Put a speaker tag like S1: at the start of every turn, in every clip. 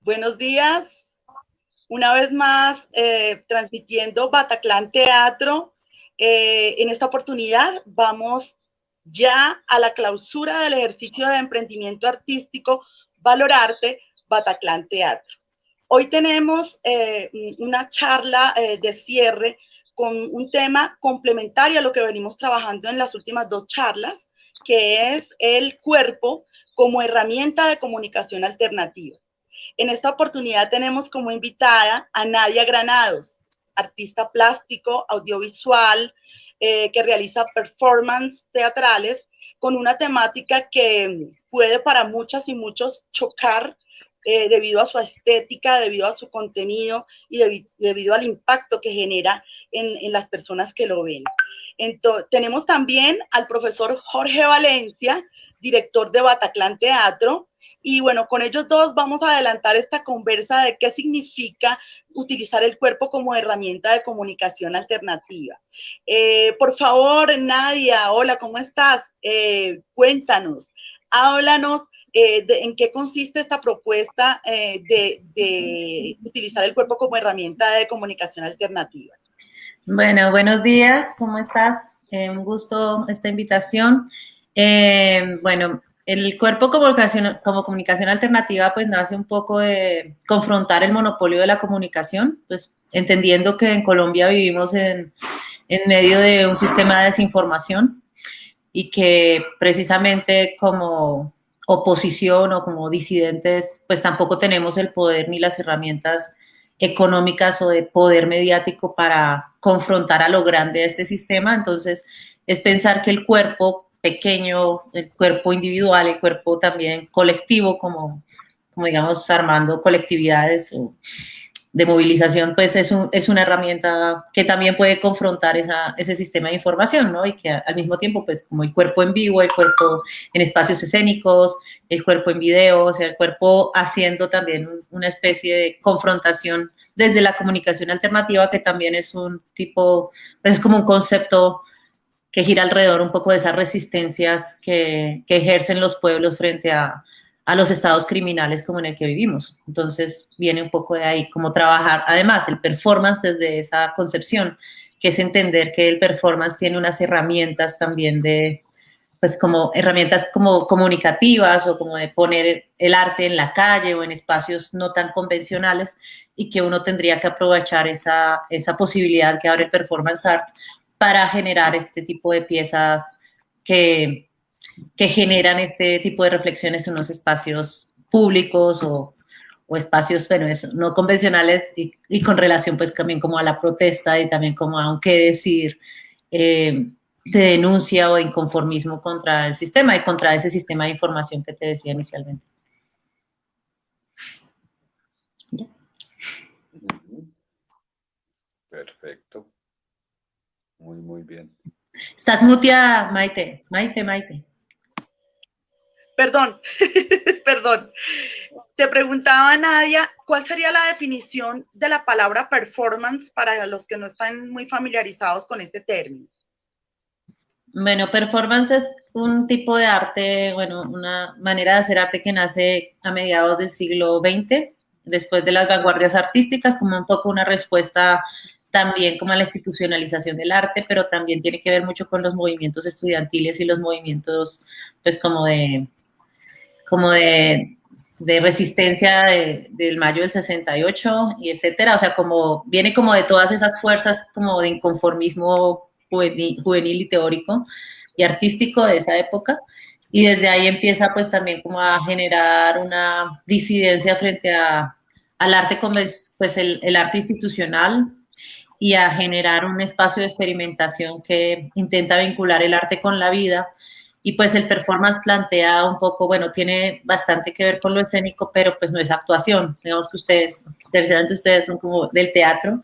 S1: Buenos días, una vez más transmitiendo Bataclan Teatro. En esta oportunidad vamos ya a la clausura del ejercicio de emprendimiento artístico Valorarte Bataclan Teatro. Hoy tenemos una charla de cierre con un tema complementario a lo que venimos trabajando en las últimas dos charlas, que es el cuerpo como herramienta de comunicación alternativa. En esta oportunidad tenemos como invitada a Nadia Granados, artista plástico, audiovisual, que realiza performances teatrales con una temática que puede para muchas y muchos chocar debido a su estética, debido a su contenido y debido al impacto que genera en las personas que lo ven. Entonces, tenemos también al profesor Jorge Valencia, director de Bataclan Teatro, y bueno, con ellos dos vamos a adelantar esta conversa de qué significa utilizar el cuerpo como herramienta de comunicación alternativa. Por favor, Nadia, hola, ¿cómo estás? Cuéntanos, háblanos en qué consiste esta propuesta de utilizar el cuerpo como herramienta de comunicación alternativa.
S2: Bueno, buenos días, ¿cómo estás? Un gusto esta invitación. Bueno, el cuerpo como comunicación alternativa pues nace un poco de confrontar el monopolio de la comunicación, pues entendiendo que en Colombia vivimos en medio de un sistema de desinformación y que precisamente como oposición o como disidentes pues tampoco tenemos el poder ni las herramientas económicas o de poder mediático para confrontar a lo grande de este sistema. Entonces, es pensar que el cuerpo pequeño, el cuerpo individual, el cuerpo también colectivo, como digamos, armando colectividades o de movilización, pues es una herramienta que también puede confrontar ese sistema de información, ¿no? Y que al mismo tiempo, pues como el cuerpo en vivo, el cuerpo en espacios escénicos, el cuerpo en video, o sea, el cuerpo haciendo también una especie de confrontación desde la comunicación alternativa, que también es un tipo, pues es como un concepto que gira alrededor un poco de esas resistencias que ejercen los pueblos frente a los estados criminales como en el que vivimos. Entonces viene un poco de ahí, como trabajar, además, el performance desde esa concepción, que es entender que el performance tiene unas herramientas también de, pues como herramientas como comunicativas o como de poner el arte en la calle o en espacios no tan convencionales y que uno tendría que aprovechar esa posibilidad que abre el performance art para generar este tipo de piezas que generan este tipo de reflexiones en unos espacios públicos o espacios, bueno, no convencionales y con relación pues también como a la protesta y también como a un qué decir de denuncia o de inconformismo contra el sistema y contra ese sistema de información que te decía inicialmente.
S3: ¿Ya? Perfecto. Muy bien.
S2: Estás muteada, Maite.
S1: Perdón, perdón. Te preguntaba, Nadia, ¿cuál sería la definición de la palabra performance para los que no están muy familiarizados con este término?
S2: Bueno, performance es un tipo de arte, bueno, una manera de hacer arte que nace a mediados del siglo XX, después de las vanguardias artísticas, como un poco una respuesta también como a la institucionalización del arte, pero también tiene que ver mucho con los movimientos estudiantiles y los movimientos, pues, como de resistencia del mayo del 68 y etcétera, o sea, como viene como de todas esas fuerzas como de inconformismo juvenil y teórico y artístico de esa época, y desde ahí empieza pues también como a generar una disidencia frente al arte como pues el arte institucional y a generar un espacio de experimentación que intenta vincular el arte con la vida. Y pues el performance plantea un poco, bueno, tiene bastante que ver con lo escénico, pero pues no es actuación. Digamos que ustedes son como del teatro.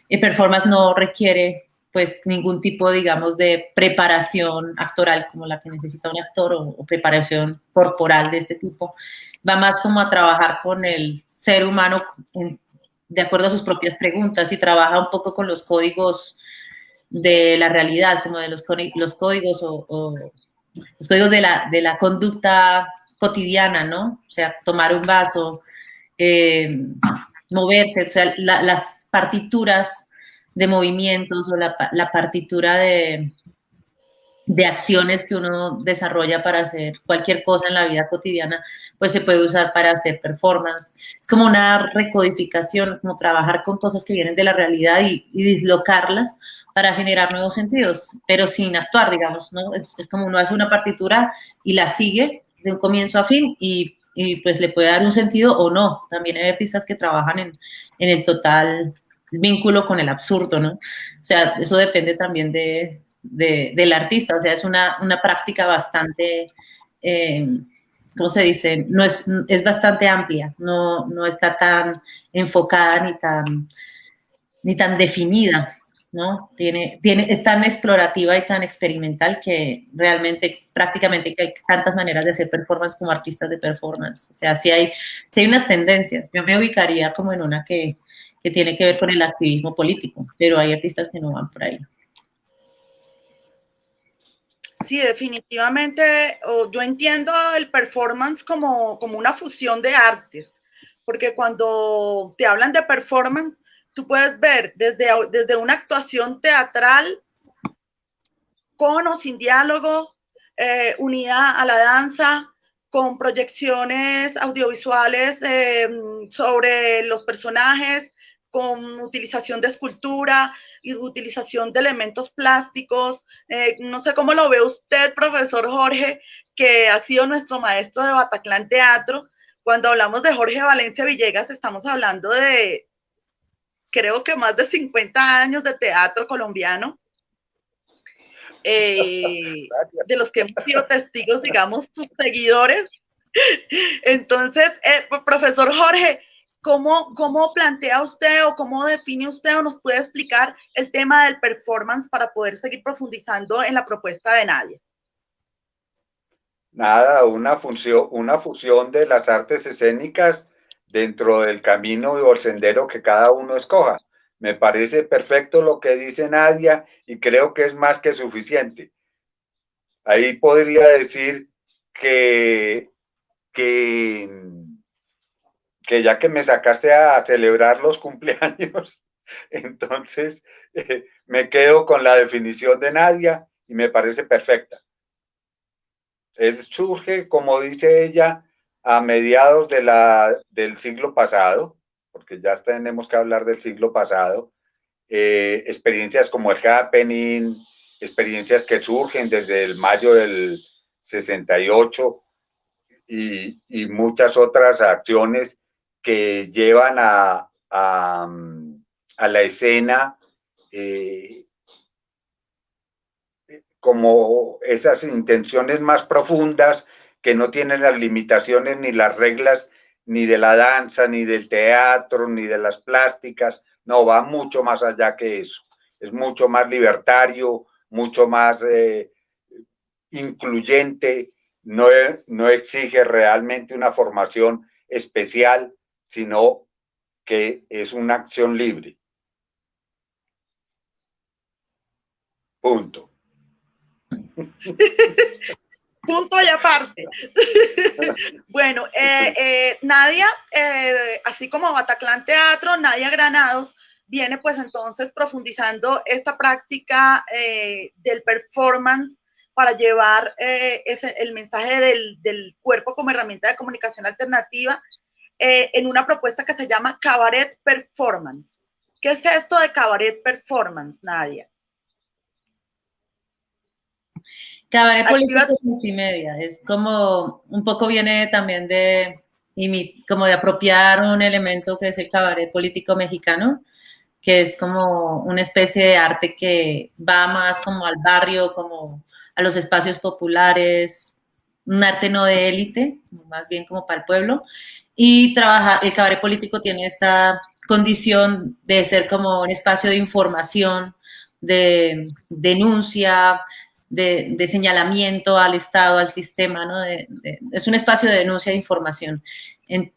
S2: El performance no requiere pues ningún tipo, digamos, de preparación actoral como la que necesita un actor o preparación corporal de este tipo. Va más como a trabajar con el ser humano de acuerdo a sus propias preguntas y trabaja un poco con los códigos de la realidad, como de los códigos o los códigos de la conducta cotidiana, ¿no? O sea, tomar un vaso, moverse, o sea, las partituras de movimientos o la partitura de acciones que uno desarrolla para hacer cualquier cosa en la vida cotidiana, pues se puede usar para hacer performance. Es como una recodificación, como trabajar con cosas que vienen de la realidad y dislocarlas para generar nuevos sentidos, pero sin actuar, digamos, ¿no? Es como uno hace una partitura y la sigue de un comienzo a fin y pues le puede dar un sentido o no. También hay artistas que trabajan en el total vínculo con el absurdo, ¿no? O sea, eso depende también del artista, o sea, es una práctica bastante, ¿cómo se dice? No es bastante amplia, no está tan enfocada ni tan definida, ¿no? Es tan explorativa y tan experimental que realmente prácticamente hay tantas maneras de hacer performance como artistas de performance. O sea, sí hay unas tendencias. Yo me ubicaría como en una que tiene que ver con el activismo político, pero hay artistas que no van por ahí.
S1: Sí, definitivamente. Yo entiendo el performance como una fusión de artes, porque cuando te hablan de performance, tú puedes ver desde una actuación teatral con o sin diálogo, unida a la danza, con proyecciones audiovisuales sobre los personajes, con utilización de escultura y utilización de elementos plásticos. No sé cómo lo ve usted, profesor Jorge, que ha sido nuestro maestro de Bataclan Teatro. Cuando hablamos de Jorge Valencia Villegas, estamos hablando de, creo que más de 50 años de teatro colombiano. De los que hemos sido testigos, digamos, sus seguidores. Entonces, profesor Jorge, ¿cómo plantea usted o cómo define usted o nos puede explicar el tema del performance para poder seguir profundizando en la propuesta de Nadia?
S3: Nada, una fusión de las artes escénicas dentro del camino o el sendero que cada uno escoja. Me parece perfecto lo que dice Nadia y creo que es más que suficiente. Ahí podría decir que ya que me sacaste a celebrar los cumpleaños, entonces me quedo con la definición de Nadia y me parece perfecta. Surge, como dice ella, a mediados del siglo pasado, porque ya tenemos que hablar del siglo pasado, experiencias como el happening, experiencias que surgen desde el mayo del 68 y muchas otras acciones que llevan a la escena como esas intenciones más profundas que no tienen las limitaciones ni las reglas ni de la danza, ni del teatro, ni de las plásticas. No, va mucho más allá que eso. Es mucho más libertario, mucho más incluyente, no exige realmente una formación especial, sino que es una acción libre. Punto.
S1: Punto y aparte. Bueno, Nadia, así como Bataclan Teatro, Nadia Granados viene pues entonces profundizando esta práctica del performance para llevar el mensaje del cuerpo como herramienta de comunicación alternativa en una propuesta que se llama Cabaret Performance. ¿Qué es esto de Cabaret Performance, Nadia?
S2: Cabaret político multimedia, es como, un poco viene también como de apropiar un elemento que es el cabaret político mexicano, que es como una especie de arte que va más como al barrio, como a los espacios populares, un arte no de élite, más bien como para el pueblo, y el cabaret político tiene esta condición de ser como un espacio de información, de denuncia, de señalamiento al Estado, al sistema, ¿no? Es un espacio de denuncia de información.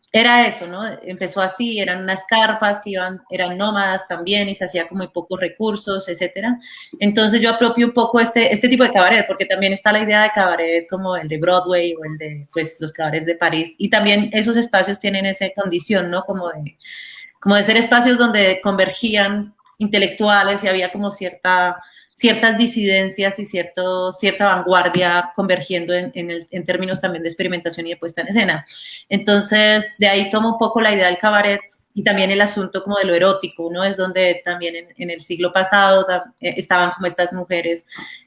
S2: Era eso, ¿no? Empezó así, eran unas carpas que eran nómadas también y se hacía con muy pocos recursos, etcétera. Entonces yo apropio un poco este tipo de cabaret, porque también está la idea de cabaret como el de Broadway o el de, pues, los cabarets de París, y también esos espacios tienen esa condición, ¿no? Como de ser espacios donde convergían intelectuales y había como ciertas disidencias y cierta vanguardia convergiendo en términos también de experimentación y de puesta en escena. Entonces, de ahí tomo un poco la idea del cabaret y también el asunto como de lo erótico, ¿no? Es donde también en el siglo pasado estaban como estas mujeres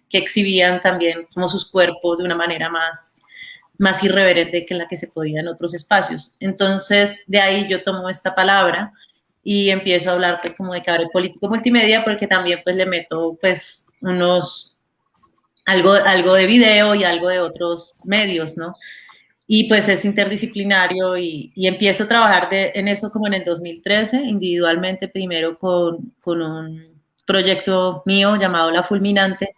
S2: que exhibían también como sus cuerpos de una manera más irreverente que en la que se podía en otros espacios. Entonces, de ahí yo tomo esta palabra y empiezo a hablar pues como de cabaret político multimedia, porque también pues le meto pues algo de video y algo de otros medios, ¿no? Y pues es interdisciplinario y empiezo a trabajar en eso como en el 2013, individualmente primero con un proyecto mío llamado La Fulminante,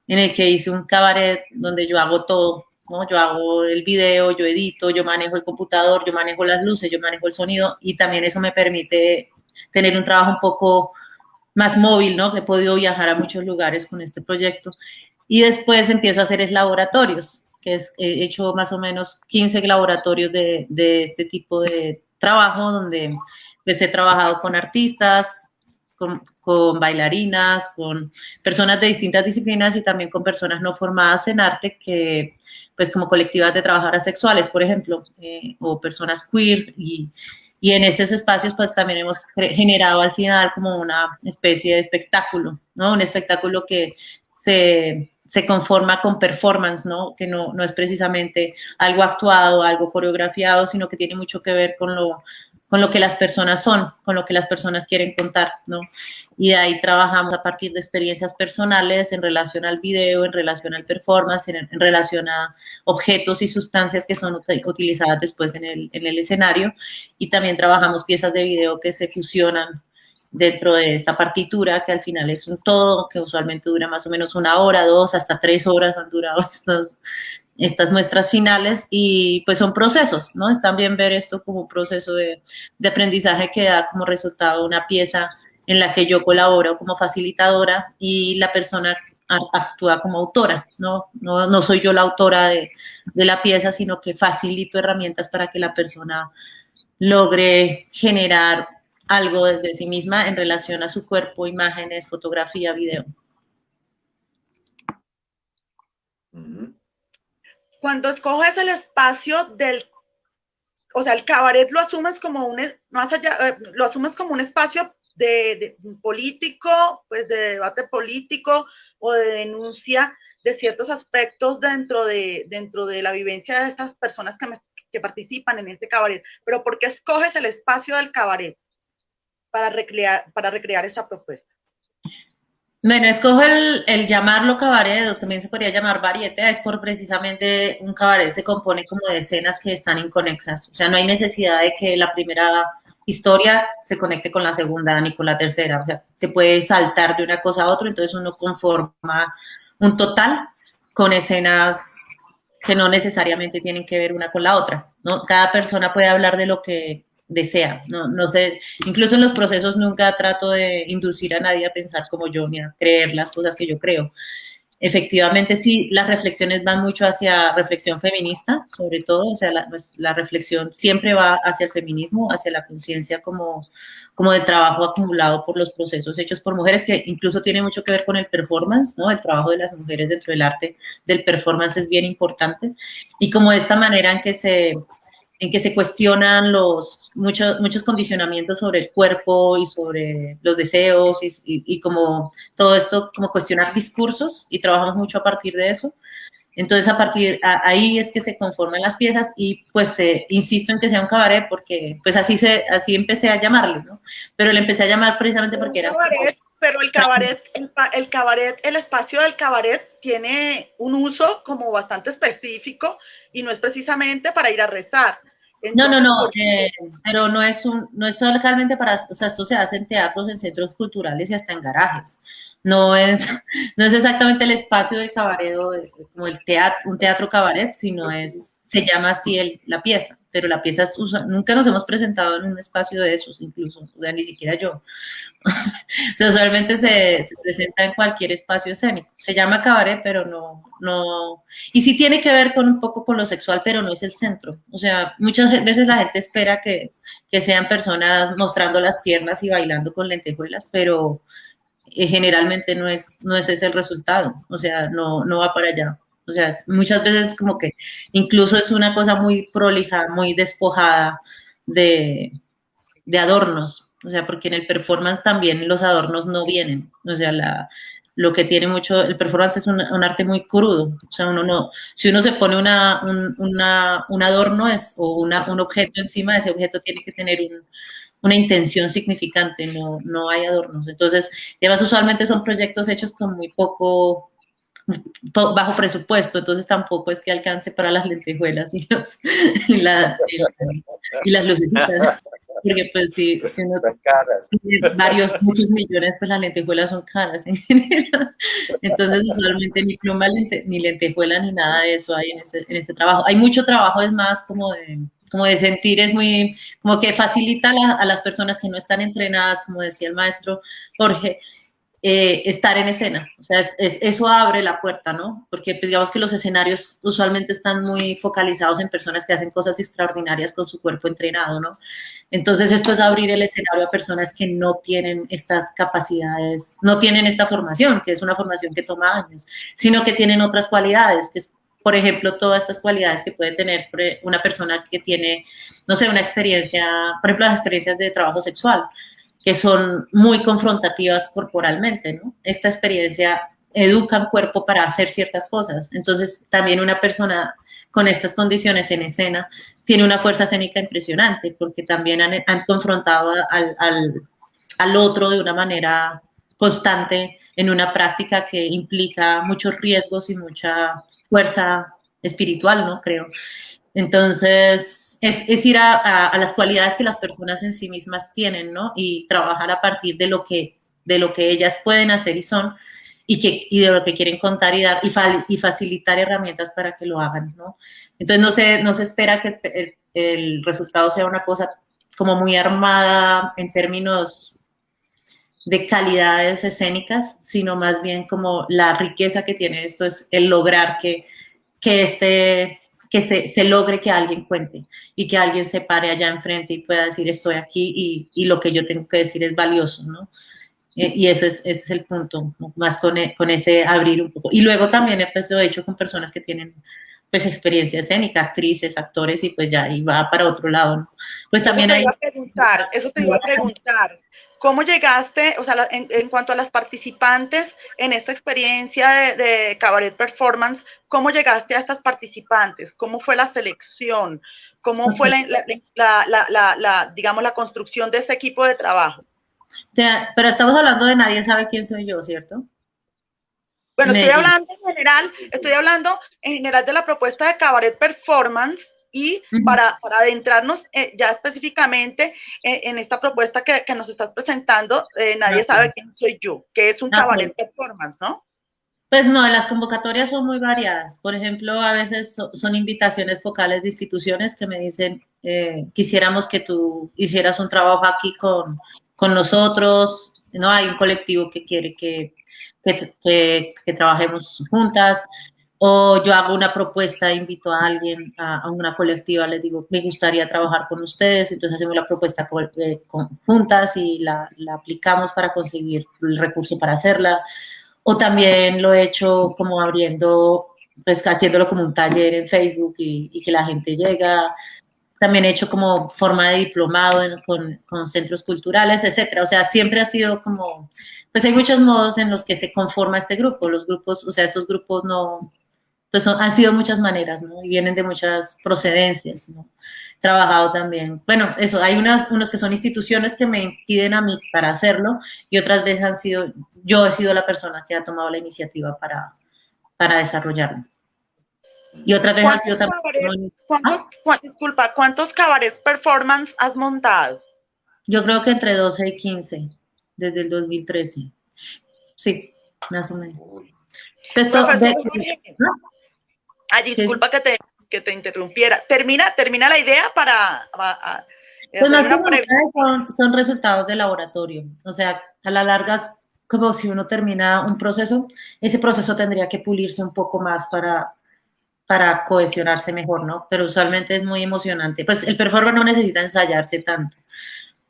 S2: en el que hice un cabaret donde yo hago todo, ¿no? Yo hago el video, yo edito, yo manejo el computador, yo manejo las luces, yo manejo el sonido, y también eso me permite tener un trabajo un poco más móvil, ¿no? Que he podido viajar a muchos lugares con este proyecto. Y después empiezo a hacer laboratorios, he hecho más o menos 15 laboratorios de este tipo de trabajo, donde pues he trabajado con artistas, con bailarinas, con personas de distintas disciplinas y también con personas no formadas en arte, que pues como colectivas de trabajadoras sexuales, por ejemplo, o personas queer, y en esos espacios pues también hemos generado al final como una especie de espectáculo, ¿no? Un espectáculo que se conforma con performance, ¿no? Que no es precisamente algo actuado, algo coreografiado, sino que tiene mucho que ver con lo que las personas son, con lo que las personas quieren contar, ¿no? Y de ahí trabajamos a partir de experiencias personales en relación al video, en relación al performance, en relación a objetos y sustancias que son utilizadas después en el escenario, y también trabajamos piezas de video que se fusionan dentro de esa partitura, que al final es un todo, que usualmente dura más o menos 1 hora, 2, hasta 3 horas han durado estas muestras finales, y pues son procesos, ¿no? Es también ver esto como un proceso de aprendizaje que da como resultado una pieza en la que yo colaboro como facilitadora y la persona actúa como autora, ¿no? No soy yo la autora de la pieza, sino que facilito herramientas para que la persona logre generar algo desde sí misma en relación a su cuerpo, imágenes, fotografía, video.
S1: Cuando escoges el espacio o sea, el cabaret lo asumes como más allá, lo asumes como un espacio de político, pues de debate político o de denuncia de ciertos aspectos dentro de la vivencia de estas personas que participan en este cabaret. Pero ¿por qué escoges el espacio del cabaret para recrear esa propuesta?
S2: Bueno, escojo el llamarlo cabaret, o también se podría llamar varieté, es por precisamente un cabaret se compone como de escenas que están inconexas. O sea, no hay necesidad de que la primera historia se conecte con la segunda ni con la tercera. O sea, se puede saltar de una cosa a otra, entonces uno conforma un total con escenas que no necesariamente tienen que ver una con la otra, ¿no? Cada persona puede hablar de lo que desea, no sé, incluso en los procesos nunca trato de inducir a nadie a pensar como yo ni a creer las cosas que yo creo. Efectivamente, sí, las reflexiones van mucho hacia reflexión feminista, sobre todo, o sea, la reflexión siempre va hacia el feminismo, hacia la conciencia como del trabajo acumulado por los procesos hechos por mujeres, que incluso tiene mucho que ver con el performance, ¿no? El trabajo de las mujeres dentro del arte del performance es bien importante, y como esta manera en que se cuestionan muchos condicionamientos sobre el cuerpo y sobre los deseos y como todo esto, como cuestionar discursos, y trabajamos mucho a partir de eso. Entonces, ahí es que se conforman las piezas, y pues insisto en que sea un cabaret porque pues así empecé a llamarle, ¿no? Pero le empecé a llamar precisamente porque era...
S1: Pero el cabaret, el espacio del cabaret tiene un uso como bastante específico y no es precisamente para ir a rezar.
S2: Entonces, no, pero no es solamente para, o sea, esto se hace en teatros, en centros culturales y hasta en garajes. no es, no es exactamente el espacio del cabaret o como el teatro, un teatro cabaret, sino se llama así la pieza, pero la pieza nunca nos hemos presentado en un espacio de esos, incluso, o sea, ni siquiera yo. O sea, usualmente se presenta en cualquier espacio escénico. Se llama cabaret, pero no. Y sí tiene que ver con un poco con lo sexual, pero no es el centro. O sea, muchas veces la gente espera que sean personas mostrando las piernas y bailando con lentejuelas, pero generalmente no es ese el resultado. O sea, no va para allá. O sea, muchas veces como que incluso es una cosa muy prolija, muy despojada de adornos, o sea, porque en el performance también los adornos no vienen, o sea, lo que tiene mucho, el performance es un arte muy crudo, o sea, uno no, si uno se pone un adorno o un objeto encima, ese objeto tiene que tener una intención significante, no hay adornos, entonces, además usualmente son proyectos hechos con muy bajo presupuesto, entonces tampoco es que alcance para las lentejuelas y las lucecitas. Porque pues si uno tiene muchos millones, pues las lentejuelas son caras en general. Entonces usualmente ni pluma, ni lentejuela, ni nada de eso hay en este trabajo. Hay mucho trabajo, es más como de sentir, es muy, como que facilita a las personas que no están entrenadas, como decía el maestro Jorge, estar en escena. O sea, eso abre la puerta, ¿no? Porque pues, digamos que los escenarios usualmente están muy focalizados en personas que hacen cosas extraordinarias con su cuerpo entrenado, ¿no? Entonces esto es abrir el escenario a personas que no tienen estas capacidades, no tienen esta formación, que es una formación que toma años, sino que tienen otras cualidades, que es, por ejemplo, todas estas cualidades que puede tener una persona que tiene, no sé, una experiencia, por ejemplo, las experiencias de trabajo sexual, que son muy confrontativas corporalmente, ¿no? Esta experiencia educa al cuerpo para hacer ciertas cosas. Entonces, también una persona con estas condiciones en escena tiene una fuerza escénica impresionante, porque también han confrontado al otro de una manera constante en una práctica que implica muchos riesgos y mucha fuerza espiritual, ¿no? Creo. Entonces, es ir a las cualidades que las personas en sí mismas tienen, ¿no? Y trabajar a partir de lo que ellas pueden hacer y son, y de lo que quieren contar y dar, y facilitar herramientas para que lo hagan, ¿no? Entonces, no se espera que el resultado sea una cosa como muy armada en términos de calidades escénicas, sino más bien como la riqueza que tiene esto es el lograr que se logre que alguien cuente y que alguien se pare allá enfrente y pueda decir estoy aquí y lo que yo tengo que decir es valioso, ¿no? Y ese es el punto, ¿no? Más con ese abrir un poco. Y luego también pues, lo he hecho con personas que tienen pues experiencia escénica, actrices, actores, y pues ya y va para otro lado, ¿no? Pues también hay...
S1: Eso te iba a preguntar. ¿Cómo llegaste, o sea, en cuanto a las participantes en esta experiencia de cabaret performance, cómo llegaste a estas participantes? ¿Cómo fue la selección? ¿Cómo fue digamos, la construcción de ese equipo de trabajo?
S2: Pero estamos hablando de nadie sabe quién soy yo, ¿cierto?
S1: Bueno, estoy hablando en general de la propuesta de cabaret performance y para adentrarnos ya específicamente en esta propuesta que nos estás presentando, nadie sabe quién soy yo, que es un cabaret performance, ¿no?
S2: Pues no, las convocatorias son muy variadas. Por ejemplo, a veces son invitaciones focales de instituciones que me dicen, quisiéramos que tú hicieras un trabajo aquí con nosotros, ¿no? Hay un colectivo que quiere que trabajemos juntas, o yo hago una propuesta, invito a alguien, a una colectiva, les digo, me gustaría trabajar con ustedes, entonces hacemos la propuesta juntas y la aplicamos para conseguir el recurso para hacerla. O también lo he hecho como abriendo, pues haciéndolo como un taller en Facebook y que la gente llega. También he hecho como forma de diplomado con centros culturales, etcétera. O sea, siempre ha sido como, pues hay muchos modos en los que se conforma este grupo. Los grupos, o sea, estos grupos no, pues han sido muchas maneras, ¿no? Y vienen de muchas procedencias, ¿no? He trabajado también, bueno, eso, hay unos que son instituciones que me impiden a mí para hacerlo y otras veces yo he sido la persona que ha tomado la iniciativa para desarrollarlo. Y otras veces ha sido también...
S1: ¿Cuántos cabarets performance has montado?
S2: Yo creo que entre 12 y 15, desde el 2013. Sí. más o menos.
S3: Uy.
S2: Pues
S1: Profesor Jorge,
S2: ¿no?
S1: ay, disculpa que te interrumpiera. Termina la idea para
S2: Pues
S1: hacerle
S2: más que
S1: una pregunta.
S2: son resultados de laboratorio. O sea, a la larga es como si uno termina un proceso, ese proceso tendría que pulirse un poco más para cohesionarse mejor, ¿no? Pero usualmente es muy emocionante. Pues el performance no necesita ensayarse tanto,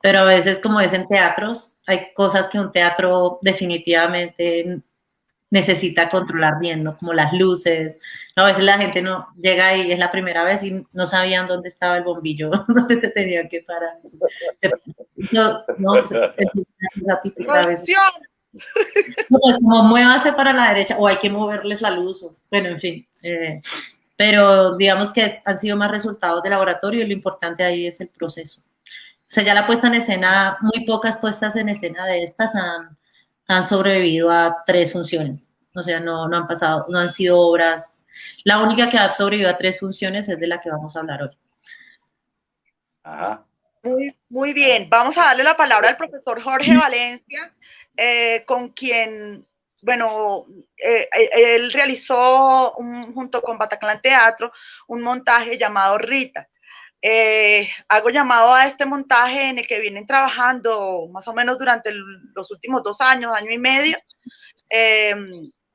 S2: pero a veces, como es en teatros, hay cosas que un teatro definitivamente necesita controlar bien, ¿no? Como las luces. ¿No? A veces la gente no llega y es la primera vez y no sabían dónde estaba el bombillo, dónde se tenía que parar. Es una típica a veces.
S1: ¡Producción!
S2: No, pues como muévase para la derecha o hay que moverles la luz. Bueno, en fin. Pero digamos que han sido más resultados de laboratorio y lo importante ahí es el proceso. O sea, ya la puesta en escena, muy pocas puestas en escena de estas han sobrevivido a 3 funciones. O sea, no han pasado, no han sido obras. La única que ha sobrevivido a 3 funciones es de la que vamos a hablar hoy.
S3: Ajá.
S1: Muy bien, vamos a darle la palabra al profesor Jorge Valencia, con quien, bueno, él realizó junto con Bataclan Teatro un montaje llamado Rita. Hago llamado a este montaje en el que vienen trabajando más o menos durante los últimos 2 años, año y medio,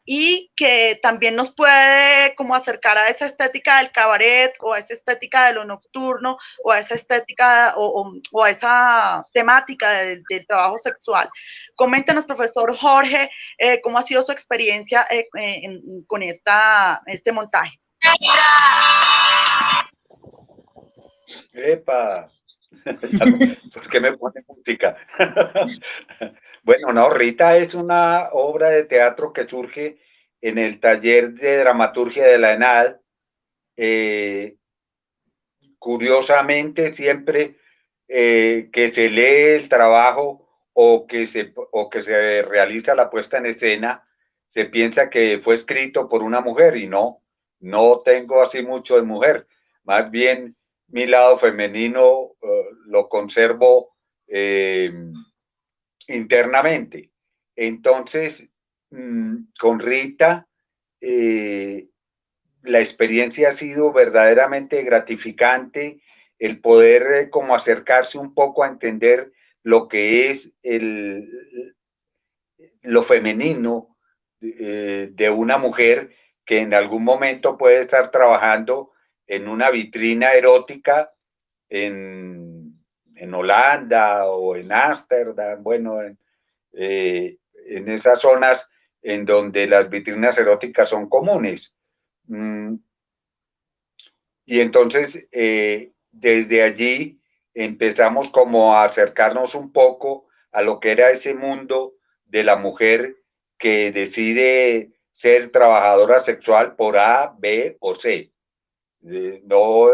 S1: y que también nos puede como acercar a esa estética del cabaret o a esa estética de lo nocturno o a esa estética o a esa temática del trabajo sexual. Coméntenos, profesor Jorge, cómo ha sido su experiencia con este montaje.
S3: ¡Epa! ¿Por qué me pone música? Bueno, no, Rita es una obra de teatro que surge en el taller de dramaturgia de la ENAD. Curiosamente, siempre que se lee el trabajo o que se realiza la puesta en escena, se piensa que fue escrito por una mujer y no tengo así mucho de mujer. Más bien, mi lado femenino lo conservo internamente. Entonces, con Rita, la experiencia ha sido verdaderamente gratificante, el poder como acercarse un poco a entender lo que es lo femenino de una mujer que en algún momento puede estar trabajando en una vitrina erótica en Holanda o en Ámsterdam, bueno, en esas zonas en donde las vitrinas eróticas son comunes. Y entonces, desde allí empezamos como a acercarnos un poco a lo que era ese mundo de la mujer que decide ser trabajadora sexual por A, B o C. No,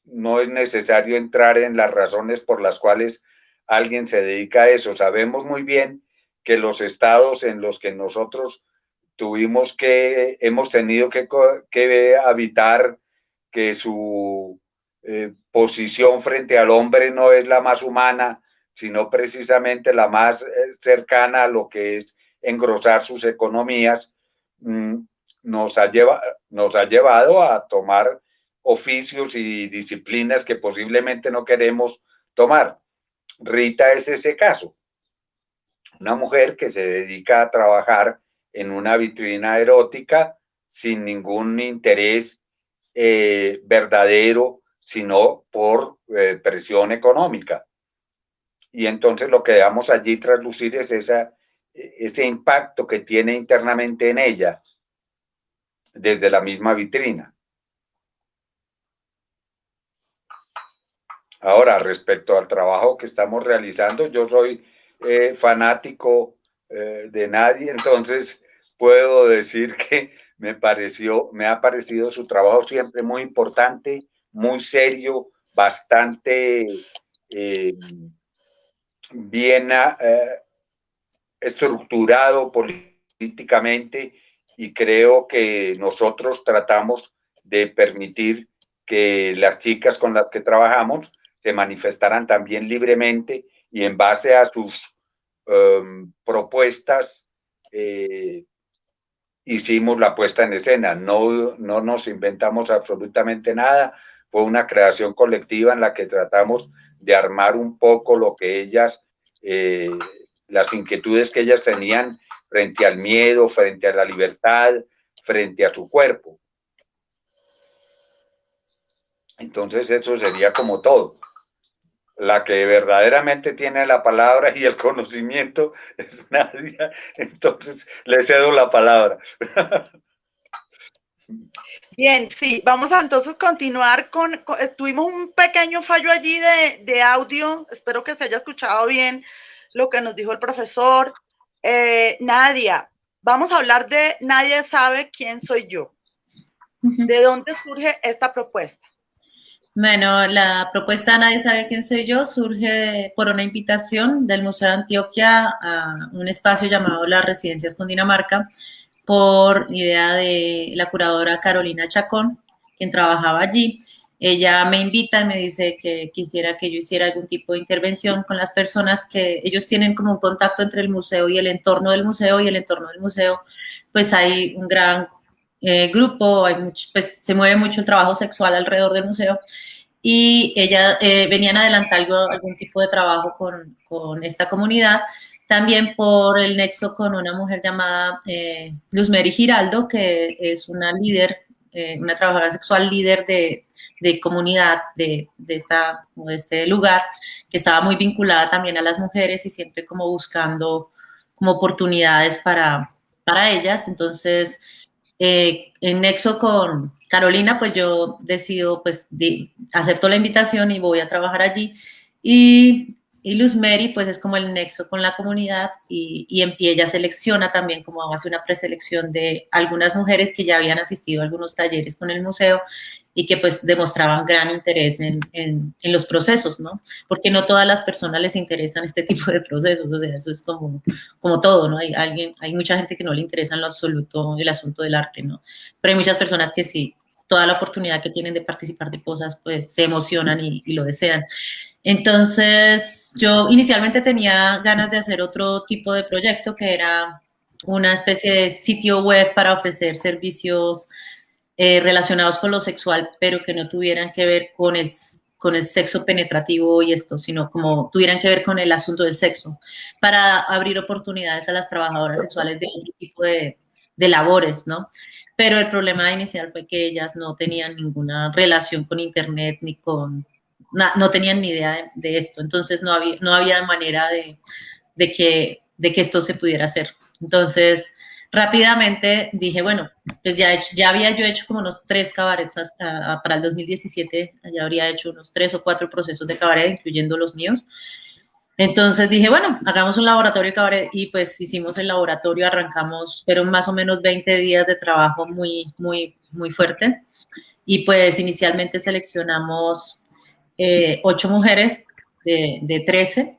S3: no es necesario entrar en las razones por las cuales alguien se dedica a eso. Sabemos muy bien que los estados en los que nosotros hemos tenido que habitar, que su posición frente al hombre no es la más humana, sino precisamente la más cercana a lo que es engrosar sus economías, nos ha llevado a tomar oficios y disciplinas que posiblemente no queremos tomar. Rita es ese caso, una mujer que se dedica a trabajar en una vitrina erótica sin ningún interés verdadero, sino por presión económica. Y entonces lo que debemos allí traslucir es ese impacto que tiene internamente en ella desde la misma vitrina. Ahora, respecto al trabajo que estamos realizando, yo soy fanático de nadie, entonces puedo decir que me ha parecido su trabajo siempre muy importante, muy serio, bastante bien estructurado políticamente, y creo que nosotros tratamos de permitir que las chicas con las que trabajamos se manifestaran también libremente y en base a sus propuestas hicimos la puesta en escena. No nos inventamos absolutamente nada. Fue una creación colectiva en la que tratamos de armar un poco lo que ellas, las inquietudes que ellas tenían frente al miedo, frente a la libertad, frente a su cuerpo. Entonces eso sería como todo. La que verdaderamente tiene la palabra y el conocimiento es Nadia. Entonces le cedo la palabra.
S1: Bien, sí, vamos a entonces continuar tuvimos un pequeño fallo allí de audio, espero que se haya escuchado bien lo que nos dijo el profesor. Nadia, vamos a hablar de Nadie sabe quién soy yo. ¿De dónde surge esta propuesta?
S2: Bueno, la propuesta Nadie sabe quién soy yo surge por una invitación del Museo de Antioquia a un espacio llamado Las Residencias Cundinamarca, por idea de la curadora Carolina Chacón, quien trabajaba allí. Ella me invita y me dice que quisiera que yo hiciera algún tipo de intervención con las personas que ellos tienen como un contacto entre el museo y el entorno del museo, y el entorno del museo, pues hay un gran grupo, pues se mueve mucho el trabajo sexual alrededor del museo, y ella venían adelantando algún tipo de trabajo con esta comunidad, también por el nexo con una mujer llamada Luzmeri Giraldo, que es una líder, una trabajadora sexual líder de comunidad de este lugar, que estaba muy vinculada también a las mujeres y siempre como buscando como oportunidades para ellas. Entonces, en nexo con Carolina, pues yo decido, pues acepto la invitación y voy a trabajar allí. Y Luzmeri, pues es como el nexo con la comunidad, y ella selecciona también, como hace una preselección de algunas mujeres que ya habían asistido a algunos talleres con el museo y que pues demostraban gran interés en los procesos, ¿no? Porque no todas las personas les interesan este tipo de procesos, o sea, eso es como todo, ¿no? Hay mucha gente que no le interesa en lo absoluto el asunto del arte, ¿no? Pero hay muchas personas que sí, toda la oportunidad que tienen de participar de cosas, pues se emocionan y lo desean. Entonces, yo inicialmente tenía ganas de hacer otro tipo de proyecto, que era una especie de sitio web para ofrecer servicios relacionados con lo sexual, pero que no tuvieran que ver con el sexo penetrativo y esto, sino como tuvieran que ver con el asunto del sexo, para abrir oportunidades a las trabajadoras sexuales de otro tipo de labores, ¿no? Pero el problema inicial fue que ellas no tenían ninguna relación con Internet ni no tenían ni idea de esto, entonces no había manera de que esto se pudiera hacer. Entonces, rápidamente dije, bueno, pues ya había yo hecho como unos 3 cabarets para el 2017, ya habría hecho unos 3 o 4 procesos de cabaret, incluyendo los míos. Entonces dije, bueno, hagamos un laboratorio de cabaret, y pues hicimos el laboratorio, arrancamos, fueron más o menos 20 días de trabajo muy, muy, muy fuerte, y pues inicialmente seleccionamos 8 mujeres de 13,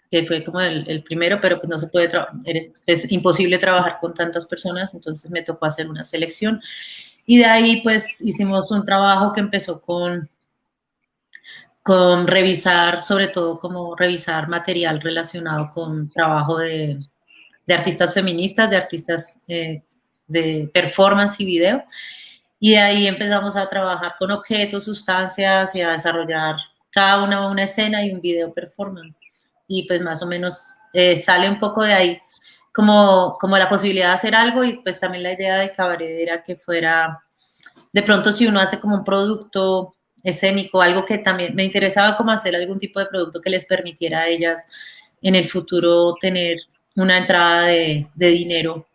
S2: que fue como el primero, pero pues no se puede es imposible trabajar con tantas personas, entonces me tocó hacer una selección, y de ahí pues hicimos un trabajo que empezó con revisar, sobre todo como revisar material relacionado con trabajo de artistas feministas, de artistas de performance y video, y de ahí empezamos a trabajar con objetos, sustancias, y a desarrollar cada una escena y un video performance. Y pues más o menos sale un poco de ahí como la posibilidad de hacer algo, y pues también la idea del cabaret era que fuera, de pronto si uno hace como un producto escénico, algo que también me interesaba, como hacer algún tipo de producto que les permitiera a ellas en el futuro tener una entrada de dinero,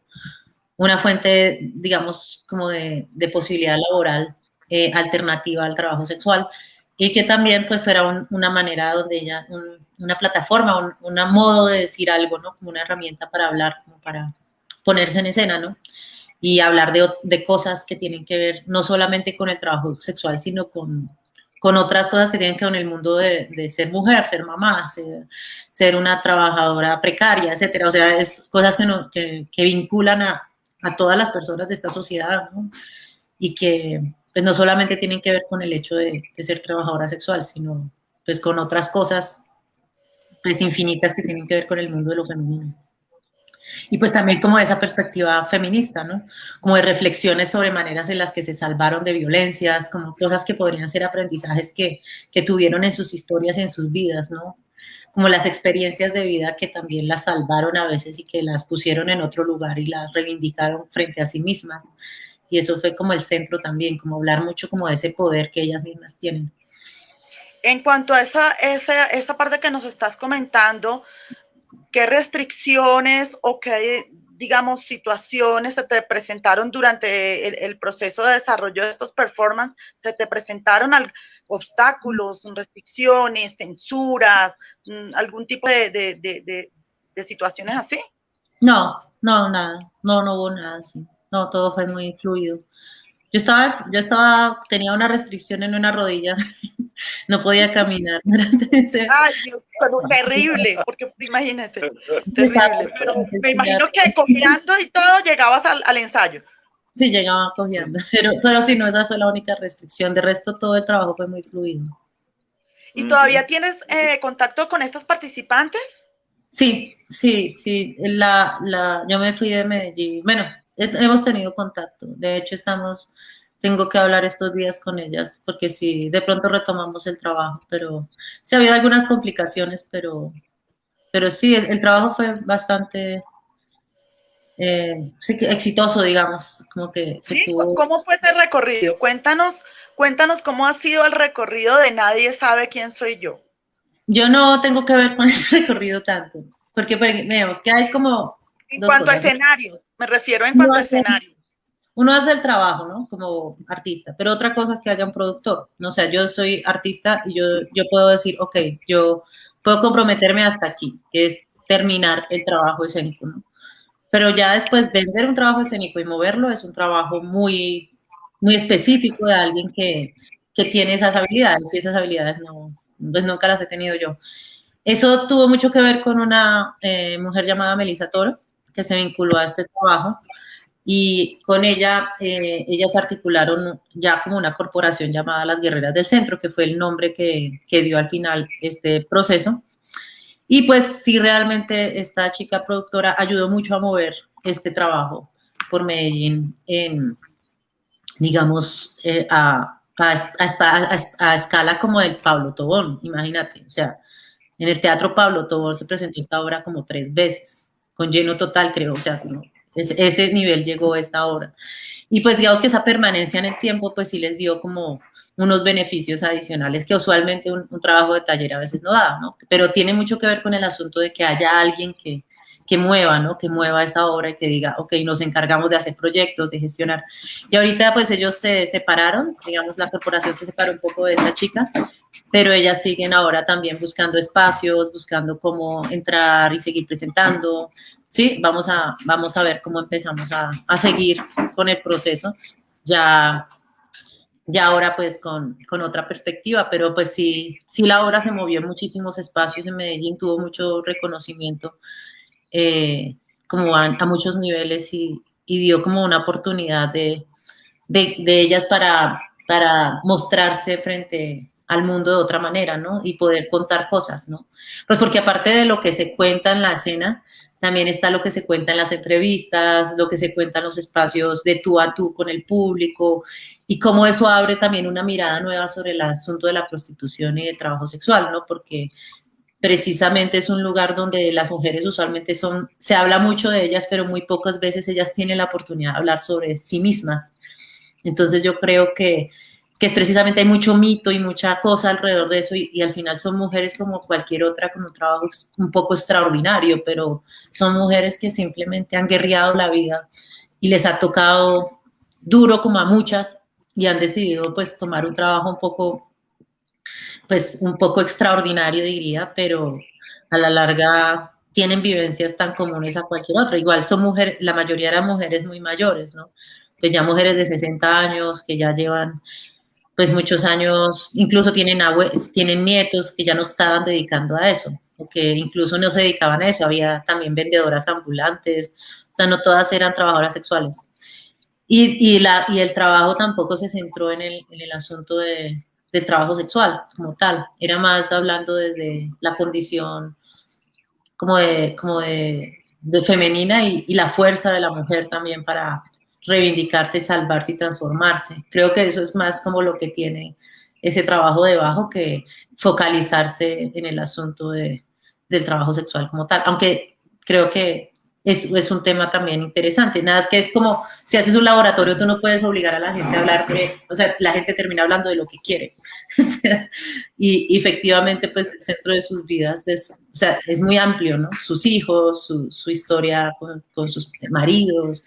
S2: una fuente, digamos, como de posibilidad laboral alternativa al trabajo sexual, y que también pues fuera una manera donde ella, una plataforma, un modo de decir algo, ¿no? Como una herramienta para hablar, como para ponerse en escena, ¿no? Y hablar de cosas que tienen que ver no solamente con el trabajo sexual, sino con otras cosas que tienen que ver con el mundo de ser mujer, ser mamá, ser una trabajadora precaria, etcétera. O sea, es cosas que vinculan a todas las personas de esta sociedad, ¿no? Y que pues no solamente tienen que ver con el hecho de ser trabajadora sexual, sino pues con otras cosas pues infinitas que tienen que ver con el mundo de lo femenino. Y pues también como esa perspectiva feminista, ¿no? Como de reflexiones sobre maneras en las que se salvaron de violencias, como cosas que podrían ser aprendizajes que tuvieron en sus historias y en sus vidas, ¿no? Como las experiencias de vida que también las salvaron a veces y que las pusieron en otro lugar y las reivindicaron frente a sí mismas. Y eso fue como el centro también, como hablar mucho como de ese poder que ellas mismas tienen.
S1: En cuanto a esa parte que nos estás comentando, ¿qué restricciones o qué, digamos, situaciones se te presentaron durante el proceso de desarrollo de estos performances? ¿Se te presentaron obstáculos, restricciones, censuras, algún tipo de situaciones así?
S2: No, no, nada, no hubo nada así. No, todo fue muy fluido. Tenía una restricción en una rodilla, no podía caminar durante ese.
S1: Ay, Dios, pero terrible, porque imagínate,
S2: Estaba
S1: terrible. Pero me imagino que cojeando y todo llegabas al ensayo.
S2: Sí, llegaba cogiendo, pero sí, no, esa fue la única restricción. De resto, todo el trabajo fue muy fluido.
S1: ¿Y todavía tienes contacto con estas participantes?
S2: Sí, sí, yo me fui de Medellín. Bueno, hemos tenido contacto. De hecho, tengo que hablar estos días con ellas, porque sí, de pronto retomamos el trabajo, pero sí ha habido algunas complicaciones, pero sí, el trabajo fue bastante sí, exitoso, digamos, como que
S1: ¿Sí?
S2: tuvo.
S1: ¿Cómo fue ese recorrido? Cuéntanos cómo ha sido el recorrido de Nadie sabe quién soy yo.
S2: Yo no tengo que ver con ese recorrido tanto, porque vemos que hay como
S1: En
S2: dos
S1: cuanto a
S2: cosas.
S1: escenarios, me refiero en
S2: Uno
S1: cuanto a
S2: hace,
S1: escenarios.
S2: uno hace el trabajo, ¿no? Como artista, pero otra cosa es que haya un productor, ¿no? O sea, yo soy artista y yo puedo decir, ok, yo puedo comprometerme hasta aquí, que es terminar el trabajo escénico, ¿no? Pero ya después vender un trabajo escénico y moverlo es un trabajo muy, muy específico de alguien que tiene esas habilidades y esas habilidades no, pues nunca las he tenido yo. Eso tuvo mucho que ver con una mujer llamada Melissa Toro, que se vinculó a este trabajo y con ella, ellas articularon ya como una corporación llamada Las Guerreras del Centro, que fue el nombre que dio al final este proceso. Y pues sí, realmente esta chica productora ayudó mucho a mover este trabajo por Medellín en, digamos, a escala como del Pablo Tobón, imagínate, o sea, en el Teatro Pablo Tobón se presentó esta obra como 3 veces, con lleno total, creo, o sea, ese nivel llegó esta obra. Y pues digamos que esa permanencia en el tiempo, pues sí les dio como unos beneficios adicionales que usualmente un trabajo de taller a veces no da, ¿no? Pero tiene mucho que ver con el asunto de que haya alguien que mueva, ¿no? Que mueva esa obra y que diga, ok, nos encargamos de hacer proyectos, de gestionar. Y ahorita pues ellos se separaron, digamos, la corporación se separó un poco de esta chica, pero ellas siguen ahora también buscando espacios, buscando cómo entrar y seguir presentando. Sí, vamos a ver cómo empezamos a seguir con el proceso, ya, ya ahora pues con otra perspectiva, pero pues sí la obra se movió en muchísimos espacios en Medellín, tuvo mucho reconocimiento eh, como a muchos niveles y dio como una oportunidad de ellas para mostrarse frente al mundo de otra manera, ¿no? Y poder contar cosas, ¿no? Pues porque aparte de lo que se cuenta en la escena, también está lo que se cuenta en las entrevistas, lo que se cuenta en los espacios de tú a tú con el público y cómo eso abre también una mirada nueva sobre el asunto de la prostitución y el trabajo sexual, ¿no? Porque precisamente es un lugar donde las mujeres usualmente se habla mucho de ellas, pero muy pocas veces ellas tienen la oportunidad de hablar sobre sí mismas. Entonces yo creo que precisamente hay mucho mito y mucha cosa alrededor de eso y al final son mujeres como cualquier otra con un trabajo un poco extraordinario, pero son mujeres que simplemente han guerreado la vida y les ha tocado duro como a muchas y han decidido pues tomar un trabajo pues un poco extraordinario diría, pero a la larga tienen vivencias tan comunes a cualquier otra. Igual son mujeres, la mayoría eran mujeres muy mayores, ¿no? Pues ya mujeres de 60 años que ya llevan pues muchos años, incluso tienen nietos que ya no estaban dedicando a eso, o que incluso no se dedicaban a eso, había también vendedoras ambulantes, o sea, no todas eran trabajadoras sexuales. Y el trabajo tampoco se centró en el asunto del trabajo sexual como tal, era más hablando desde la condición como de femenina y la fuerza de la mujer también para reivindicarse, salvarse y transformarse. Creo que eso es más como lo que tiene ese trabajo debajo que focalizarse en el asunto del trabajo sexual como tal, aunque creo que es un tema también interesante. Nada, es que es como, si haces un laboratorio, tú no puedes obligar a la gente a hablar o sea, la gente termina hablando de lo que quiere. Y efectivamente, pues el centro de sus vidas es, o sea, es muy amplio, ¿no? Sus hijos, su historia con sus maridos,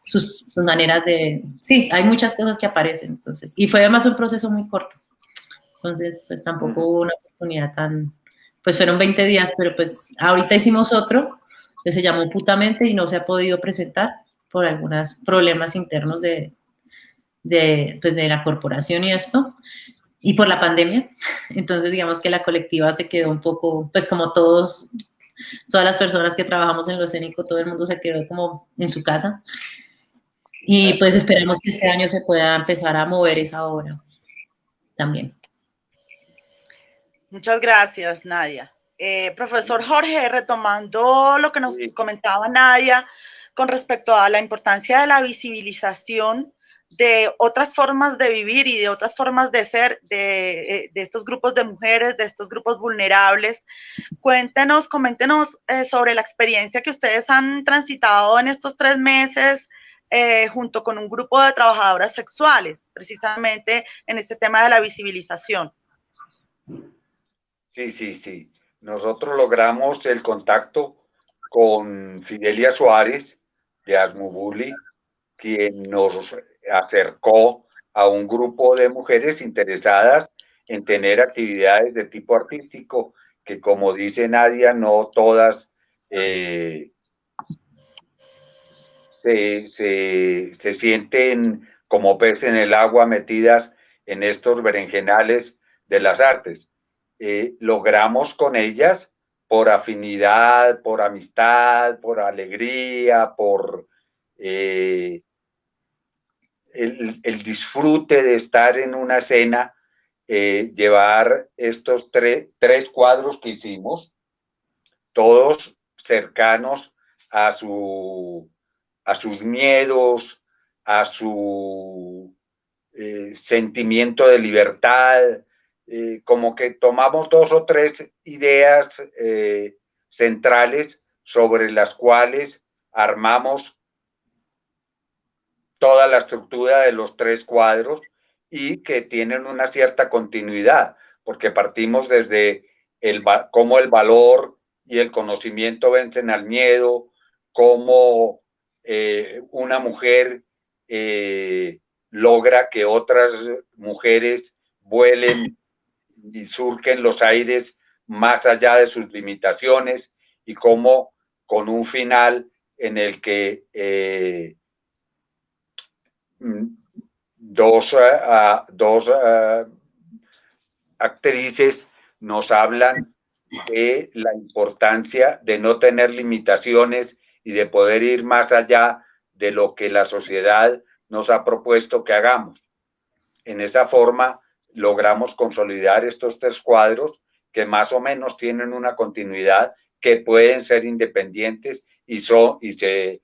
S2: sus maneras de... Sí, hay muchas cosas que aparecen, entonces. Y fue además un proceso muy corto. Entonces, pues tampoco hubo una oportunidad tan... Pues fueron 20 días, pero pues ahorita hicimos otro que se llamó Putamente y no se ha podido presentar por algunos problemas internos pues de la corporación y esto, y por la pandemia. Entonces, digamos que la colectiva se quedó un poco, pues como todas las personas que trabajamos en lo escénico, todo el mundo se quedó como en su casa. Y pues esperemos que este año se pueda empezar a mover esa obra también.
S1: Muchas gracias, Nadia. Profesor Jorge, retomando lo que nos comentaba Nadia con respecto a la importancia de la visibilización de otras formas de vivir y de otras formas de ser de estos grupos de mujeres, de estos grupos vulnerables. Coméntenos sobre la experiencia que ustedes han transitado en estos 3 meses junto con un grupo de trabajadoras sexuales, precisamente en este tema de la visibilización.
S3: Sí. Nosotros logramos el contacto con Fidelia Suárez de Asmubuli, quien nos acercó a un grupo de mujeres interesadas en tener actividades de tipo artístico, que como dice Nadia, no todas se sienten como pez en el agua metidas en estos berenjenales de las artes. Logramos con ellas, por afinidad, por amistad, por alegría, por el disfrute de estar en una escena, llevar estos tres cuadros que hicimos, todos cercanos a sus miedos, a su sentimiento de libertad, como que tomamos 2 o 3 ideas centrales sobre las cuales armamos toda la estructura de los 3 cuadros y que tienen una cierta continuidad, porque partimos desde cómo el valor y el conocimiento vencen al miedo, cómo una mujer logra que otras mujeres vuelen y surquen los aires más allá de sus limitaciones, y cómo con un final en el que dos actrices nos hablan de la importancia de no tener limitaciones y de poder ir más allá de lo que la sociedad nos ha propuesto que hagamos. En esa forma logramos consolidar estos 3 cuadros que más o menos tienen una continuidad, que pueden ser independientes y se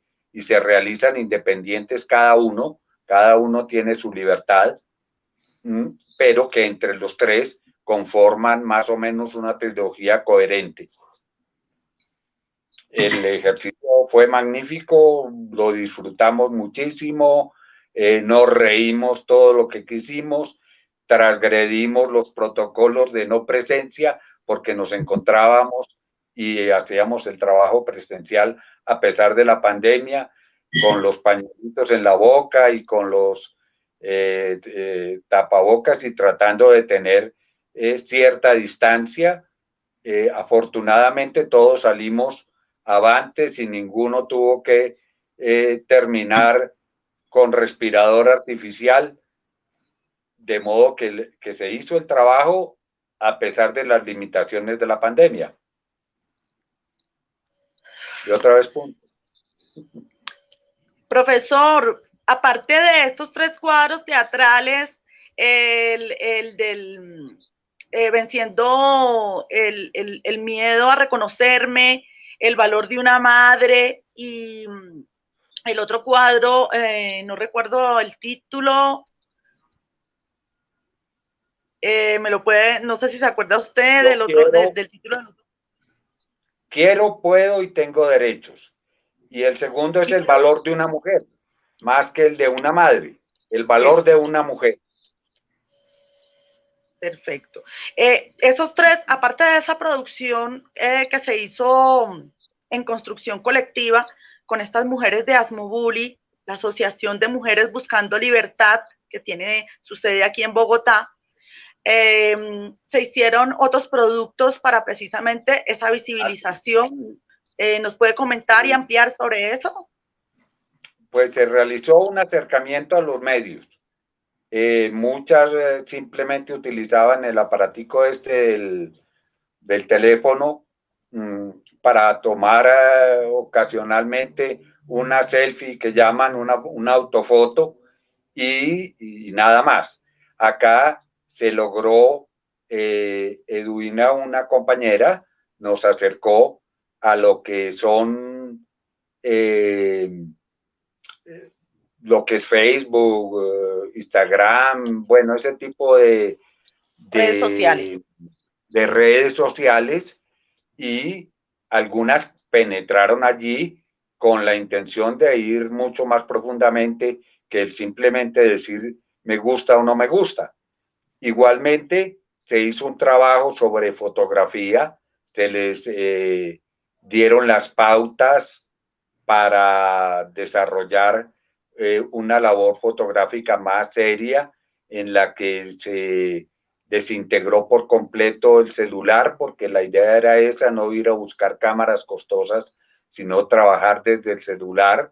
S3: realizan independientes cada uno tiene su libertad, pero que entre los 3 conforman más o menos una trilogía coherente. El ejercicio fue magnífico, lo disfrutamos muchísimo, nos reímos todo lo que quisimos, transgredimos los protocolos de no presencia porque nos encontrábamos y hacíamos el trabajo presencial a pesar de la pandemia, con los pañuelitos en la boca y con los tapabocas, y tratando de tener cierta distancia. Afortunadamente todos salimos avantes y ninguno tuvo que terminar con respirador artificial, de modo que se hizo el trabajo a pesar de las limitaciones de la pandemia. Y otra vez, punto.
S1: Profesor, aparte de estos 3 cuadros teatrales, el del venciendo el miedo a reconocerme, El valor de una madre, y el otro cuadro, no recuerdo el título, me lo puede, no sé si se acuerda usted del otro, del título del otro.
S3: Quiero, puedo y tengo derechos. Y el segundo es el valor de una mujer, más que el de una madre, el valor de una mujer.
S1: Perfecto. Esos tres, aparte de esa producción que se hizo en construcción colectiva con estas mujeres de Asmobuli, la Asociación de Mujeres Buscando Libertad, que tiene su sede aquí en Bogotá, se hicieron otros productos para precisamente esa visibilización. ¿Nos puede comentar y ampliar sobre eso?
S3: Pues se realizó un acercamiento a los medios. Muchas simplemente utilizaban el aparatico del teléfono para tomar ocasionalmente una selfie que llaman una autofoto y nada más. Acá se logró, Edwina, una compañera, nos acercó a lo que son lo que es Facebook, Instagram, bueno, ese tipo
S1: redes sociales.
S3: De redes sociales, y algunas penetraron allí con la intención de ir mucho más profundamente que el simplemente decir me gusta o no me gusta. Igualmente se hizo un trabajo sobre fotografía, se les dieron las pautas para desarrollar una labor fotográfica más seria, en la que se desintegró por completo el celular, porque la idea era esa, no ir a buscar cámaras costosas, sino trabajar desde el celular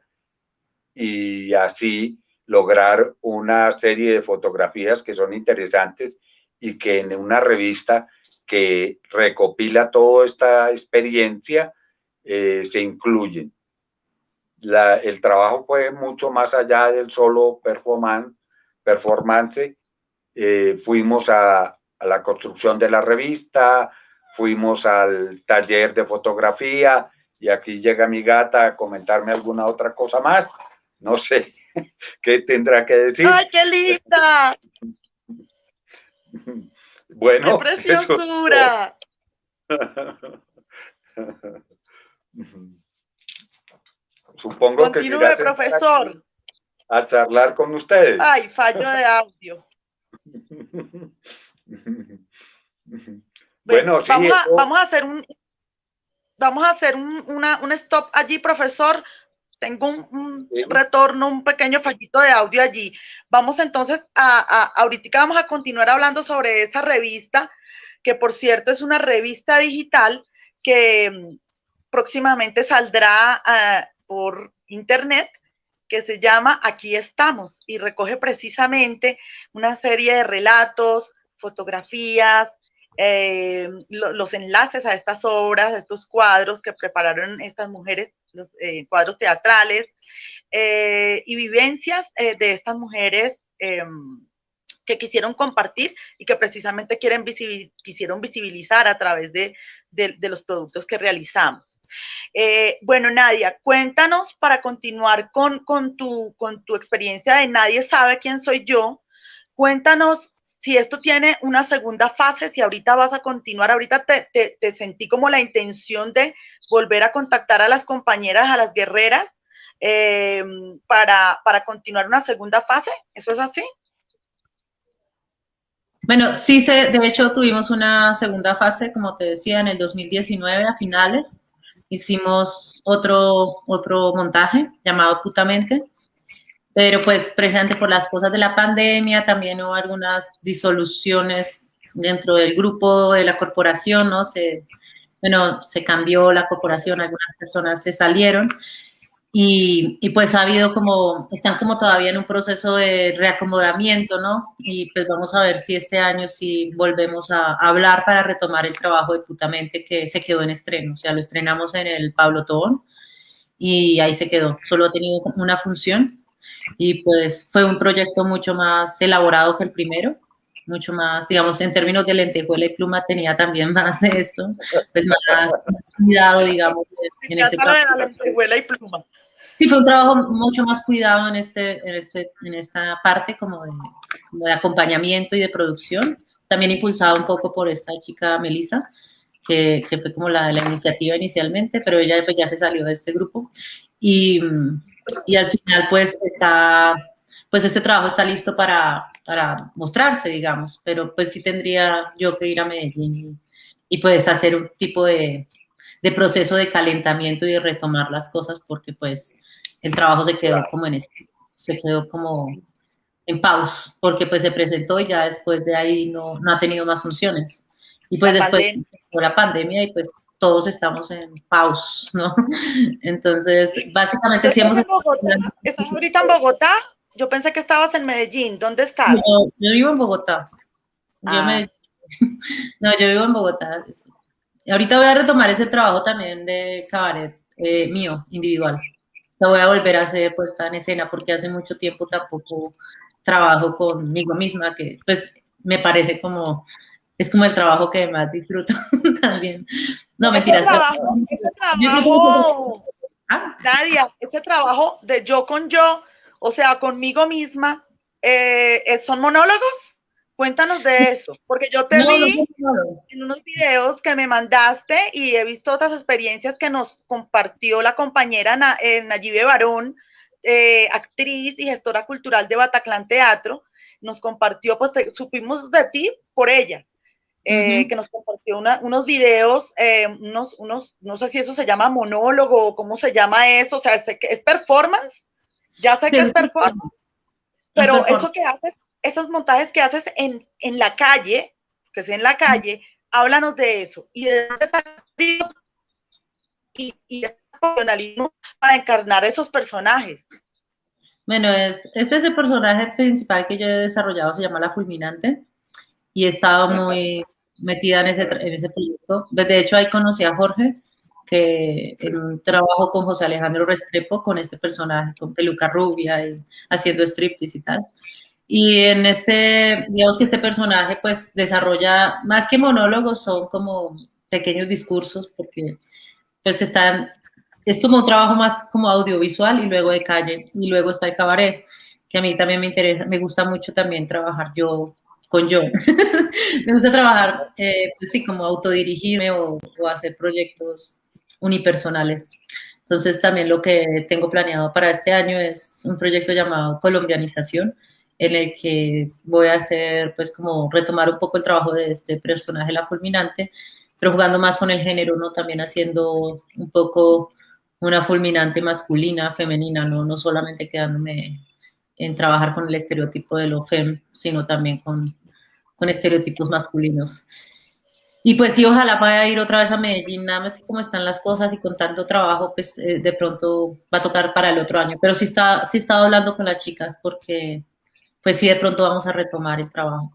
S3: y así lograr una serie de fotografías que son interesantes y que en una revista que recopila toda esta experiencia se incluyen. El trabajo fue mucho más allá del solo performance. Fuimos a la construcción de la revista, fuimos al taller de fotografía, y aquí llega mi gata a comentarme alguna otra cosa más. No sé qué tendrá que decir.
S1: ¡Ay, qué linda!
S3: Bueno,
S1: ¡qué preciosura!
S3: Supongo que
S1: continúe, profesor.
S3: A charlar con ustedes.
S1: Ay, fallo de audio.
S3: Bueno, sí,
S1: vamos a hacer un stop allí, profesor. Tengo un retorno, un pequeño fallito de audio allí. Vamos entonces ahorita vamos a continuar hablando sobre esa revista, que por cierto es una revista digital que próximamente saldrá por internet, que se llama Aquí estamos, y recoge precisamente una serie de relatos, fotografías, los enlaces a estas obras, a estos cuadros que prepararon estas mujeres, los cuadros teatrales, y vivencias de estas mujeres que quisieron compartir y que precisamente quisieron visibilizar a través de los productos que realizamos. Bueno, Nadia, cuéntanos para continuar con tu experiencia de Nadie sabe quién soy yo. Cuéntanos si esto tiene una segunda fase, si ahorita vas a continuar, ahorita te sentí como la intención de volver a contactar a las compañeras, a las guerreras, para continuar una segunda fase. ¿Eso es así?
S2: Bueno, sí, de hecho tuvimos una segunda fase, como te decía, en el 2019 a finales. Hicimos otro montaje llamado Putamente, pero pues precisamente por las cosas de la pandemia también hubo algunas disoluciones dentro del grupo de la corporación, ¿no? Se cambió la corporación, algunas personas se salieron. Y pues ha habido están como todavía en un proceso de reacomodamiento, ¿no? Y pues vamos a ver si este año sí volvemos a hablar para retomar el trabajo de Putamente, que se quedó en estreno. O sea, lo estrenamos en el Pablo Tobón y ahí se quedó. Solo ha tenido una función y pues fue un proyecto mucho más elaborado que el primero, mucho más, digamos, en términos de lentejuela y pluma tenía también más de esto, pues más cuidado, digamos, en este trabajo.
S1: La lentejuela y pluma.
S2: Sí, fue un trabajo mucho más cuidado en esta parte como de acompañamiento y de producción, también impulsado un poco por esta chica Melissa, que fue como la iniciativa inicialmente, pero ella pues ya se salió de este grupo y al final pues este trabajo está listo para mostrarse, digamos, pero pues sí tendría yo que ir a Medellín y pues hacer un tipo de proceso de calentamiento y de retomar las cosas porque pues el trabajo se quedó como se quedó como en pausa, porque pues se presentó y ya después de ahí no ha tenido más funciones. Y pues después de la pandemia y pues todos estamos en pausa, ¿no? Entonces, básicamente sí hemos...
S1: ¿Estás ahorita en Bogotá? Yo pensé que estabas en Medellín. ¿Dónde estás?
S2: Yo vivo en Bogotá. No, yo vivo en Bogotá. Ahorita voy a retomar ese trabajo también de cabaret mío, individual. Lo voy a volver a hacer puesta en escena porque hace mucho tiempo tampoco trabajo conmigo misma, que pues me parece como, es como el trabajo que más disfruto también. No, mentiras.
S1: Ese trabajo, Nadia, ese trabajo de yo con yo, o sea, conmigo misma, ¿son monólogos? Cuéntanos de eso, porque yo te vi en unos videos que me mandaste y he visto otras experiencias que nos compartió la compañera Nayibe Barón, actriz y gestora cultural de Bataclan Teatro, nos compartió, pues supimos de ti por ella, que nos compartió unos videos, no sé si eso se llama monólogo o cómo se llama eso, o sea, ¿es performance? Ya sé que es performance, pero eso que haces, esos montajes que haces en la calle, que es en la calle, háblanos de eso. Y de dónde está y el profesionalismo para encarnar esos personajes.
S2: Bueno, este es el personaje principal que yo he desarrollado, se llama La Fulminante, y he estado muy metida en ese proyecto. De hecho, ahí conocí a Jorge, que en un trabajo con José Alejandro Restrepo, con este personaje, con peluca rubia y haciendo striptease y tal. Y en digamos que este personaje pues desarrolla, más que monólogos, son como pequeños discursos, porque pues es como un trabajo más como audiovisual y luego de calle, y luego está el cabaret, que a mí también me interesa, me gusta mucho también trabajar yo con yo. Me gusta trabajar, pues sí, como autodirigirme o hacer proyectos unipersonales. Entonces también lo que tengo planeado para este año es un proyecto llamado Colombianización, en el que voy a hacer, pues como retomar un poco el trabajo de este personaje, La Fulminante, pero jugando más con el género, ¿no? También haciendo un poco una fulminante masculina, femenina, no solamente quedándome en trabajar con el estereotipo de lo fem, sino también con estereotipos masculinos. Y pues sí, ojalá vaya a ir otra vez a Medellín, nada más que como están las cosas y con tanto trabajo, pues de pronto va a tocar para el otro año. Pero sí he estado hablando con las chicas porque pues sí de pronto vamos a retomar el trabajo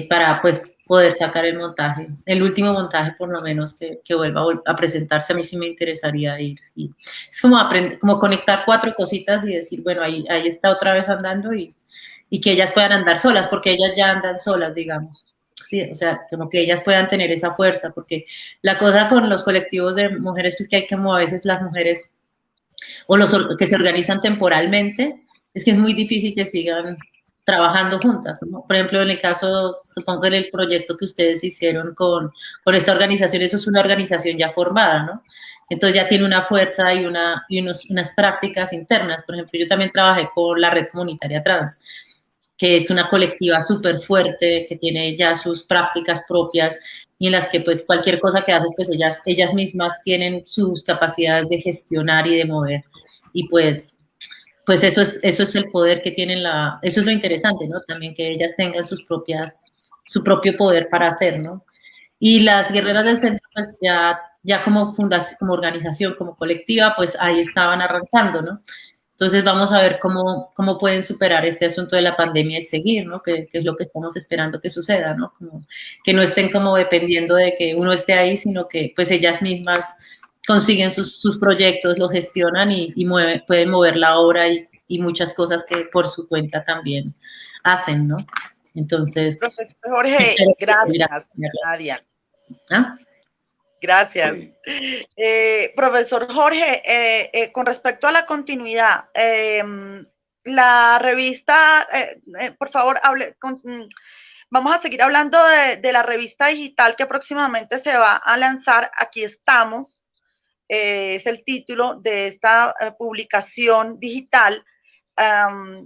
S2: para pues poder sacar el montaje, el último montaje por lo menos que vuelva a presentarse. A mí sí me interesaría ir. Y es como como conectar 4 cositas y decir, bueno, ahí está otra vez andando y que ellas puedan andar solas, porque ellas ya andan solas, digamos. Sí, o sea, como que ellas puedan tener esa fuerza, porque la cosa con los colectivos de mujeres, pues que hay como a veces las mujeres o los que se organizan temporalmente, es que es muy difícil que sigan trabajando juntas, ¿no? Por ejemplo, en el caso, supongo en el proyecto que ustedes hicieron con esta organización, eso es una organización ya formada, ¿no? Entonces ya tiene una fuerza y unas prácticas internas. Por ejemplo, yo también trabajé con la Red Comunitaria Trans, que es una colectiva súper fuerte, que tiene ya sus prácticas propias y en las que pues cualquier cosa que haces, pues ellas mismas tienen sus capacidades de gestionar y de mover. Y pues eso es el poder que tienen eso es lo interesante, ¿no? También que ellas tengan su propio poder para hacer, ¿no? Y las Guerreras del Centro, pues ya como fundación, como organización, como colectiva, pues ahí estaban arrancando, ¿no? Entonces vamos a ver cómo pueden superar este asunto de la pandemia y seguir, ¿no? Que es lo que estamos esperando que suceda, ¿no? Como que no estén como dependiendo de que uno esté ahí, sino que pues ellas mismas consiguen sus proyectos, lo gestionan y pueden mover la obra y muchas cosas que por su cuenta también hacen, ¿no? Entonces...
S1: Profesor Jorge, gracias, Nadia.
S2: ¿Ah?
S1: Gracias.
S3: Sí.
S1: Profesor Jorge, con respecto a la continuidad, la revista, por favor, vamos a seguir hablando de la revista digital que próximamente se va a lanzar. Aquí estamos, es el título de esta publicación digital.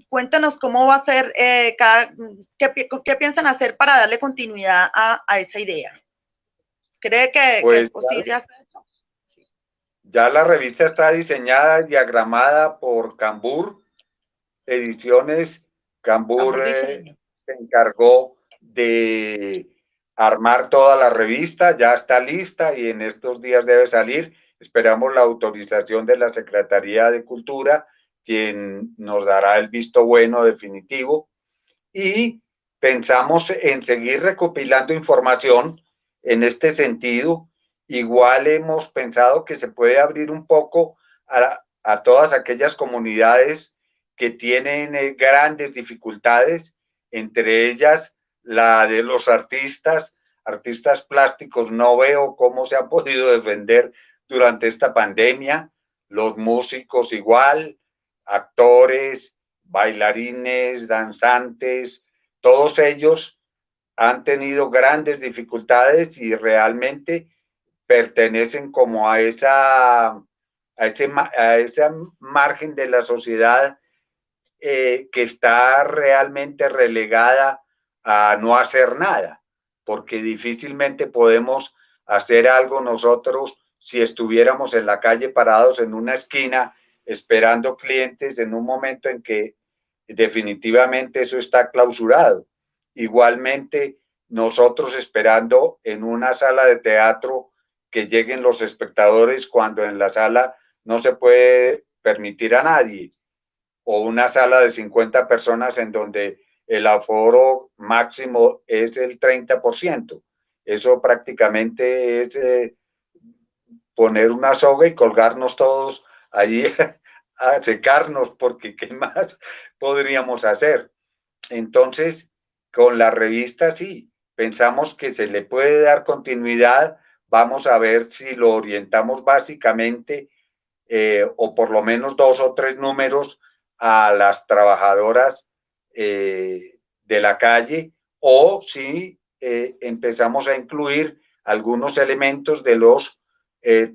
S1: Cuéntanos cómo va a ser, qué piensan hacer para darle continuidad a esa idea. ¿Cree que
S3: Pues
S1: es posible hacerlo?
S3: ya la revista está diseñada y diagramada por Cambur Ediciones. Cambur
S1: Diseño.
S3: se encargó de armar toda la revista, ya está lista y en estos días debe salir. Esperamos la autorización de la Secretaría de Cultura, quien nos dará el visto bueno definitivo. Y pensamos en seguir recopilando información en este sentido. Igual hemos pensado que se puede abrir un poco a todas aquellas comunidades que tienen grandes dificultades, entre ellas la de los artistas plásticos. No veo cómo se han podido defender durante esta pandemia, los músicos igual, actores, bailarines, danzantes, todos ellos han tenido grandes dificultades y realmente pertenecen como a ese margen de la sociedad que está realmente relegada a no hacer nada, porque difícilmente podemos hacer algo nosotros si estuviéramos en la calle parados en una esquina esperando clientes en un momento en que definitivamente eso está clausurado. Igualmente, nosotros esperando en una sala de teatro que lleguen los espectadores cuando en la sala no se puede permitir a nadie, o una sala de 50 personas en donde el aforo máximo es el 30%. Eso prácticamente es poner una soga y colgarnos todos allí a secarnos, porque ¿qué más podríamos hacer? Entonces, con la revista sí, pensamos que se le puede dar continuidad. Vamos a ver si lo orientamos básicamente, o por lo menos 2 o 3 números a las trabajadoras de la calle, o si empezamos a incluir algunos elementos de los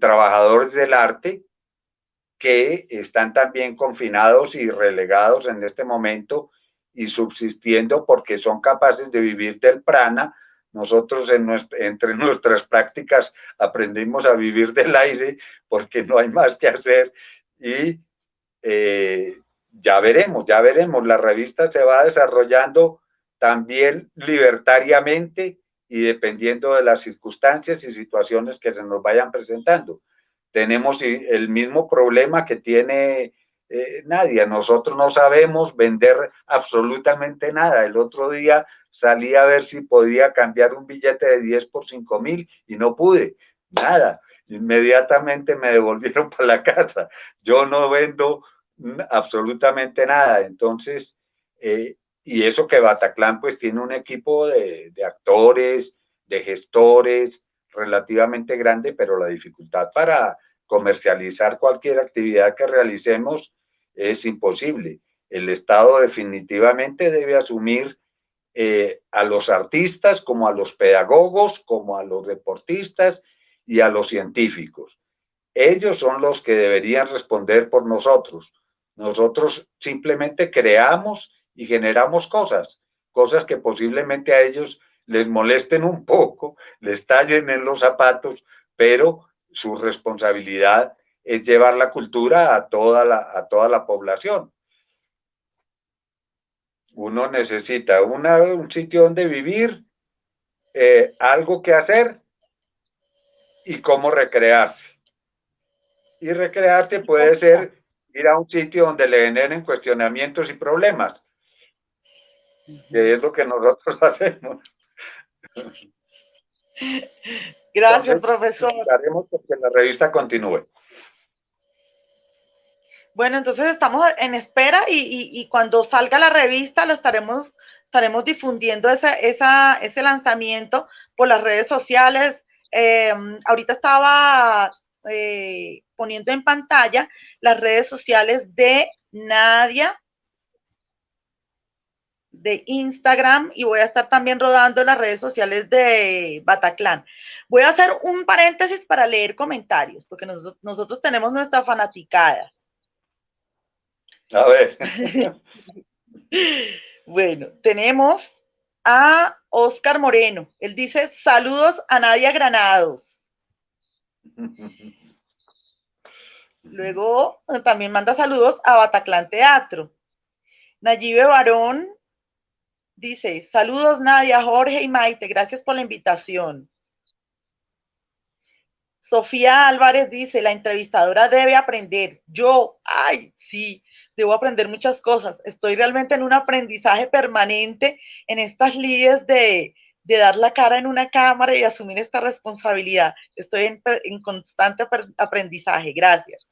S3: trabajadores del arte que están también confinados y relegados en este momento y subsistiendo porque son capaces de vivir del prana. Nosotros entre nuestras prácticas aprendimos a vivir del aire porque no hay más que hacer y ya veremos. La revista se va desarrollando también libertariamente y dependiendo de las circunstancias y situaciones que se nos vayan presentando. Tenemos el mismo problema que tiene Nadia. Nosotros no sabemos vender absolutamente nada. El otro día salí a ver si podía cambiar un billete de 10 por 5,000 y no pude. Nada. Inmediatamente me devolvieron para la casa. Yo no vendo absolutamente nada. Entonces, y eso que Bataclan pues tiene un equipo de actores, de gestores relativamente grande, pero la dificultad para comercializar cualquier actividad que realicemos es imposible. El Estado definitivamente debe asumir a los artistas como a los pedagogos, como a los deportistas y a los científicos. Ellos son los que deberían responder por nosotros. Nosotros simplemente creamos y generamos cosas que posiblemente a ellos les molesten un poco, les tallen en los zapatos, pero su responsabilidad es llevar la cultura a toda la población. Uno necesita un sitio donde vivir, algo que hacer y cómo recrearse. Y recrearse puede ser ir a un sitio donde le generen cuestionamientos y problemas, que es lo que nosotros hacemos.
S1: Gracias,
S3: Entonces,
S1: profesor.
S3: haremos que la revista continúe.
S1: Bueno, entonces estamos en espera y cuando salga la revista lo estaremos difundiendo ese lanzamiento por las redes sociales. ahorita estaba poniendo en pantalla las redes sociales de Nadia, de Instagram, y voy a estar también rodando las redes sociales de Bataclan. Voy a hacer un paréntesis para leer comentarios, porque nosotros tenemos nuestra fanaticada.
S3: A ver.
S1: Bueno, tenemos a Oscar Moreno. Él dice, saludos a Nadia Granados. Luego también manda saludos a Bataclan Teatro. Nayibe Barón dice, saludos Nadia, Jorge y Maite, gracias por la invitación. Sofía Álvarez dice, la entrevistadora debe aprender. Yo, ay, sí, debo aprender muchas cosas. Estoy realmente en un aprendizaje permanente en estas lides de dar la cara en una cámara y asumir esta responsabilidad. Estoy en constante aprendizaje. Gracias.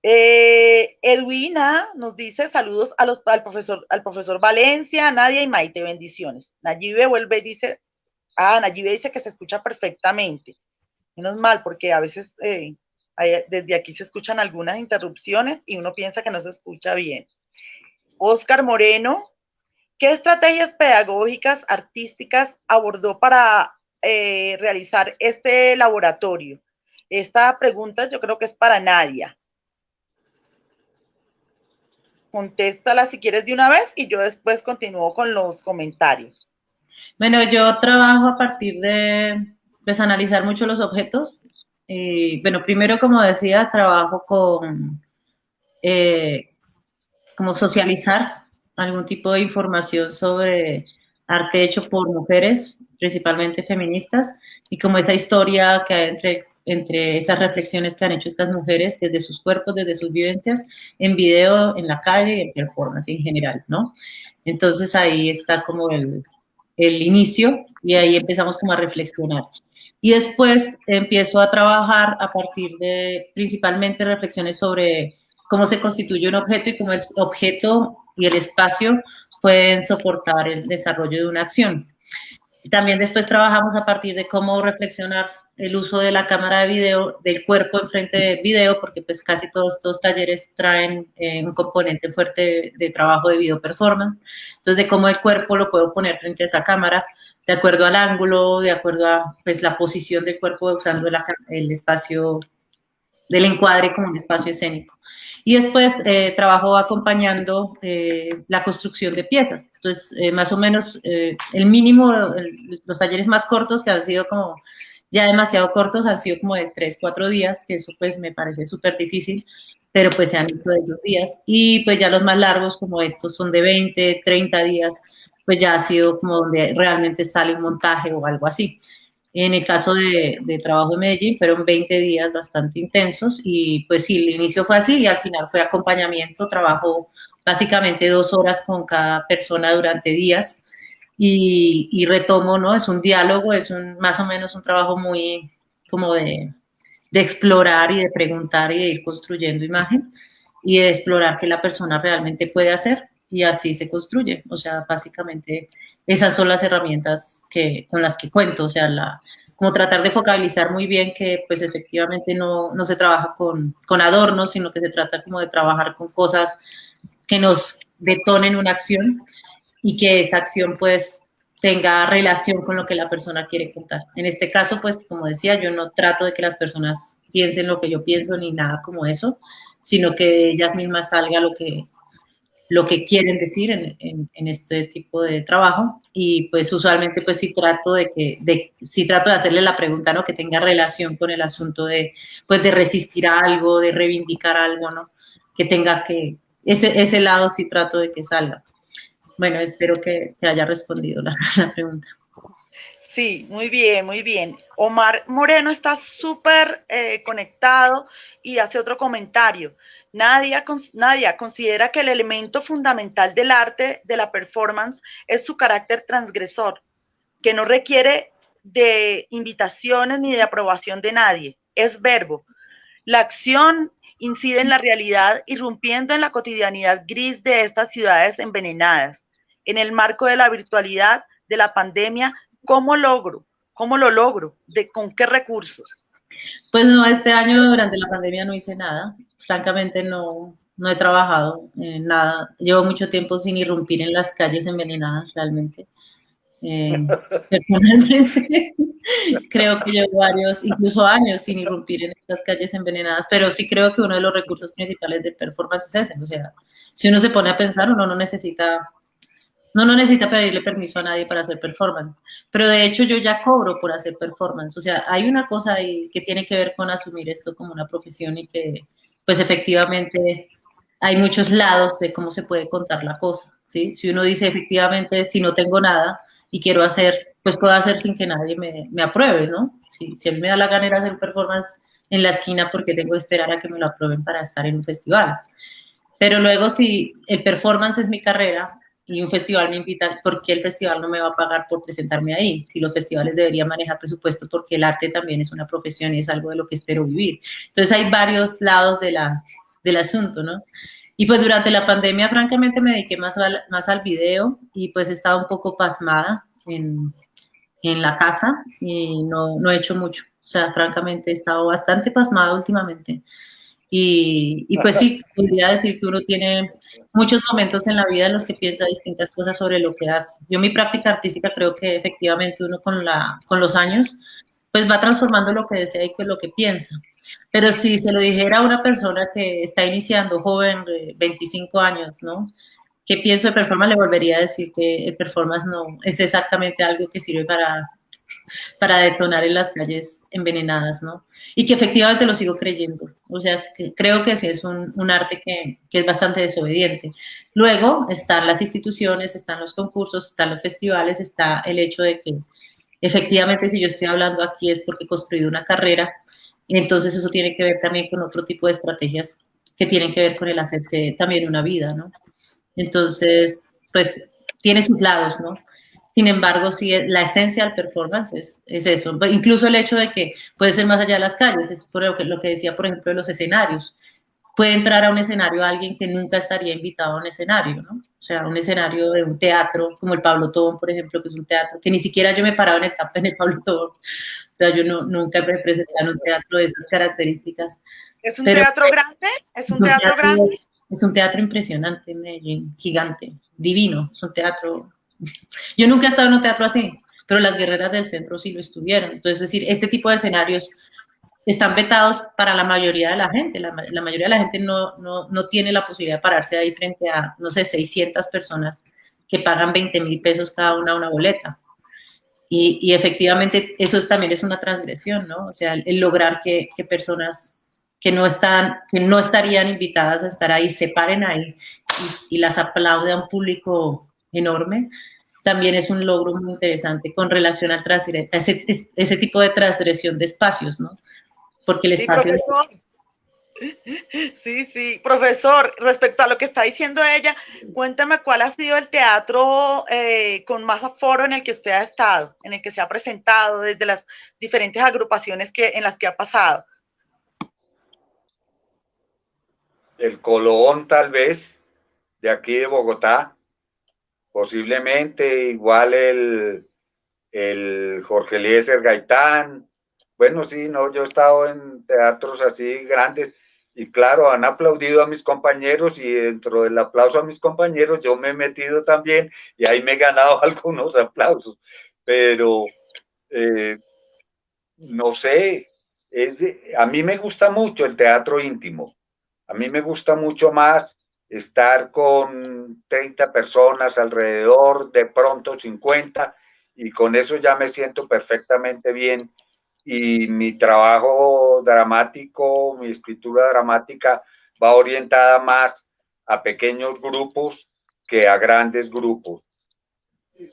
S1: Edwina nos dice saludos al profesor Valencia, Nadia y Maite, bendiciones. Nayibe vuelve y dice, Nayibe dice que se escucha perfectamente. Menos mal, porque a veces desde aquí se escuchan algunas interrupciones y uno piensa que no se escucha bien. Oscar Moreno, ¿qué estrategias pedagógicas, artísticas abordó para realizar este laboratorio? Esta pregunta yo creo que es para Nadia. Contéstala si quieres de una vez y yo después continúo con los comentarios.
S2: Bueno, yo trabajo a partir de, pues, analizar mucho los objetos. Bueno, primero, como decía, trabajo con, como socializar algún tipo de información sobre arte hecho por mujeres, principalmente feministas, y como esa historia que hay entre esas reflexiones que han hecho estas mujeres desde sus cuerpos, desde sus vivencias, en video, en la calle y en performance en general, ¿no? Entonces ahí está como el inicio y ahí empezamos como a reflexionar. Y después empiezo a trabajar a partir de principalmente reflexiones sobre cómo se constituye un objeto y cómo el objeto y el espacio pueden soportar el desarrollo de una acción. También después trabajamos a partir de cómo reflexionar el uso de la cámara de video, del cuerpo en frente del video, porque pues casi todos estos talleres traen un componente fuerte de trabajo de video performance. Entonces, de cómo el cuerpo lo puedo poner frente a esa cámara, de acuerdo al ángulo, de acuerdo a pues, la posición del cuerpo usando el espacio del encuadre como un espacio escénico. Y después trabajo acompañando la construcción de piezas. Entonces, más o menos el mínimo, los talleres más cortos que han sido como ya demasiado cortos, han sido como de 3, 4 días, que eso pues me parece súper difícil, pero pues se han hecho de esos días. Y pues ya los más largos como estos son de 20, 30 días, pues ya ha sido como donde realmente sale un montaje o algo así. En el caso de trabajo en Medellín fueron 20 días bastante intensos y pues sí, el inicio fue así y al final fue acompañamiento, trabajo básicamente 2 horas con cada persona durante días y retomo, ¿no? Es un diálogo, es más o menos un trabajo muy como de explorar y de preguntar y de ir construyendo imagen y de explorar qué la persona realmente puede hacer y así se construye. O sea, básicamente esas son las herramientas con las que cuento, o sea, como tratar de focalizar muy bien que pues efectivamente no se trabaja con adornos, sino que se trata como de trabajar con cosas que nos detonen una acción y que esa acción pues tenga relación con lo que la persona quiere contar. En este caso, pues, como decía, yo no trato de que las personas piensen lo que yo pienso ni nada como eso, sino que de ellas mismas salga lo que quieren decir en este tipo de trabajo. Y pues usualmente pues sí trato sí trato de hacerle la pregunta, ¿no? Que tenga relación con el asunto pues de resistir a algo, de reivindicar algo, ¿no? Que tenga ese lado sí trato de que salga. Bueno, espero que haya respondido la pregunta.
S1: Sí, muy bien, muy bien. Omar Moreno está súper conectado y hace otro comentario. Nadia considera que el elemento fundamental del arte de la performance es su carácter transgresor, que no requiere de invitaciones ni de aprobación de nadie. Es verbo. La acción incide en la realidad, irrumpiendo en la cotidianidad gris de estas ciudades envenenadas. En el marco de la virtualidad, de la pandemia, ¿cómo logro ¿Cómo lo logro? ¿Con qué recursos?
S2: Pues no, este año durante la pandemia no hice nada. Francamente no he trabajado en nada. Llevo mucho tiempo sin irrumpir en las calles envenenadas realmente. Personalmente creo que llevo varios, incluso años sin irrumpir en estas calles envenenadas, pero sí creo que uno de los recursos principales del performance es ese. O sea, si uno se pone a pensar, uno no necesita pedirle permiso a nadie para hacer performance, pero de hecho yo ya cobro por hacer performance. O sea, hay una cosa ahí que tiene que ver con asumir esto como una profesión y que pues efectivamente hay muchos lados de cómo se puede contar la cosa, ¿sí? Si uno dice efectivamente, si no tengo nada y quiero hacer, pues puedo hacer sin que nadie me apruebe, ¿no? Si a mí me da la gana de hacer un performance en la esquina, porque tengo que esperar a que me lo aprueben para estar en un festival. Pero luego si el performance es mi carrera y un festival me invita, ¿por qué el festival no me va a pagar por presentarme ahí? Si los festivales deberían manejar presupuesto, porque el arte también es una profesión y es algo de lo que espero vivir. Entonces hay varios lados del asunto, ¿no? Y pues durante la pandemia, francamente, me dediqué más al video y pues he estado un poco pasmada en la casa y no he hecho mucho. O sea, francamente, he estado bastante pasmada últimamente. Y pues sí, podría decir que uno tiene muchos momentos en la vida en los que piensa distintas cosas sobre lo que hace. Yo mi práctica artística creo que efectivamente uno con los años pues va transformando lo que desea y con lo que piensa. Pero si se lo dijera a una persona que está iniciando, joven, de 25 años, ¿no? ¿Qué pienso de performance? Le volvería a decir que el performance no es exactamente algo que sirve para detonar en las calles envenenadas, ¿no? Y que efectivamente lo sigo creyendo. O sea, que creo que sí es un arte que es bastante desobediente. Luego están las instituciones, están los concursos, están los festivales, está el hecho de que efectivamente si yo estoy hablando aquí es porque he construido una carrera, entonces eso tiene que ver también con otro tipo de estrategias que tienen que ver con el hacerse también una vida, ¿no? Entonces, pues tiene sus lados, ¿no? Sin embargo, sí, la esencia del performance es eso. Incluso el hecho de que puede ser más allá de las calles, es por lo que decía, por ejemplo, de los escenarios. Puede entrar a un escenario alguien que nunca estaría invitado a un escenario, ¿no? O sea, un escenario de un teatro, como el Pablo Tobón, por ejemplo, que es un teatro que ni siquiera yo me he parado en estampa en el Pablo Tobón. O sea, yo nunca me he presentado en un teatro de esas características.
S1: ¿Es un
S2: Pero
S1: teatro grande? ¿Es un teatro grande?
S2: es un teatro impresionante en Medellín, gigante, divino, es un teatro. Yo nunca he estado en un teatro así, pero las guerreras del centro sí lo estuvieron. Entonces, es decir, este tipo de escenarios están vetados para la mayoría de la gente. La mayoría de la gente no tiene la posibilidad de pararse ahí frente a, no sé, 600 personas que pagan 20,000 pesos cada una boleta. Y efectivamente eso también es una transgresión, ¿no? O sea, el lograr que personas que no estarían invitadas a estar ahí se paren ahí y las aplaude a un público enorme, también es un logro muy interesante con relación a ese tipo de transgresión de espacios, ¿no? Porque el
S1: Sí,
S2: espacio...
S1: profesor. Sí, sí, profesor, respecto a lo que está diciendo ella, cuéntame cuál ha sido el teatro con más aforo en el que usted ha estado, en el que se ha presentado, desde las diferentes agrupaciones en las que ha pasado.
S3: El Colón, tal vez, de aquí de Bogotá, posiblemente, igual el Jorge Eliezer Gaitán. Bueno, sí, no, yo he estado en teatros así grandes y claro, han aplaudido a mis compañeros y dentro del aplauso a mis compañeros yo me he metido también y ahí me he ganado algunos aplausos, pero no sé, a mí me gusta mucho el teatro íntimo, a mí me gusta mucho más estar con 30 personas alrededor, de pronto 50, y con eso ya me siento perfectamente bien. Y mi trabajo dramático, mi escritura dramática va orientada más a pequeños grupos que a grandes grupos.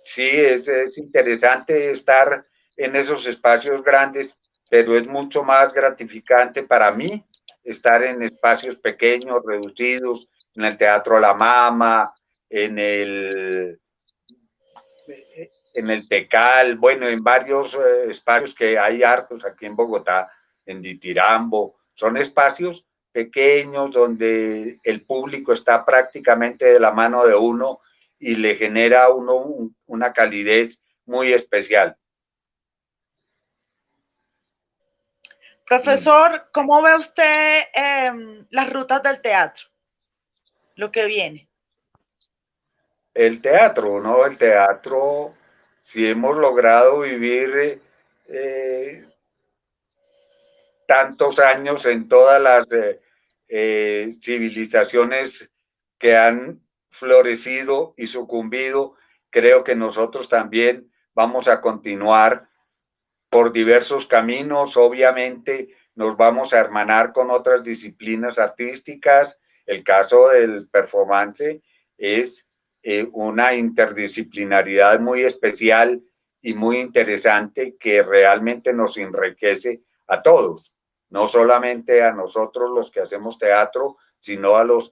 S3: Sí, es interesante estar en esos espacios grandes, pero es mucho más gratificante para mí estar en espacios pequeños, reducidos, en el Teatro La Mama, en el, en el Tecal, bueno, en varios espacios que hay hartos aquí en Bogotá, en Ditirambo. Son espacios pequeños donde el público está prácticamente de la mano de uno y le genera a uno una calidez muy especial.
S1: Profesor, ¿cómo ve usted las rutas del teatro? Lo que viene.
S3: El teatro, ¿no? El teatro, si hemos logrado vivir tantos años en todas las civilizaciones que han florecido y sucumbido, creo que nosotros también vamos a continuar por diversos caminos. Obviamente nos vamos a hermanar con otras disciplinas artísticas. El caso del performance es una interdisciplinaridad muy especial y muy interesante que realmente nos enriquece a todos, no solamente a nosotros los que hacemos teatro, sino a los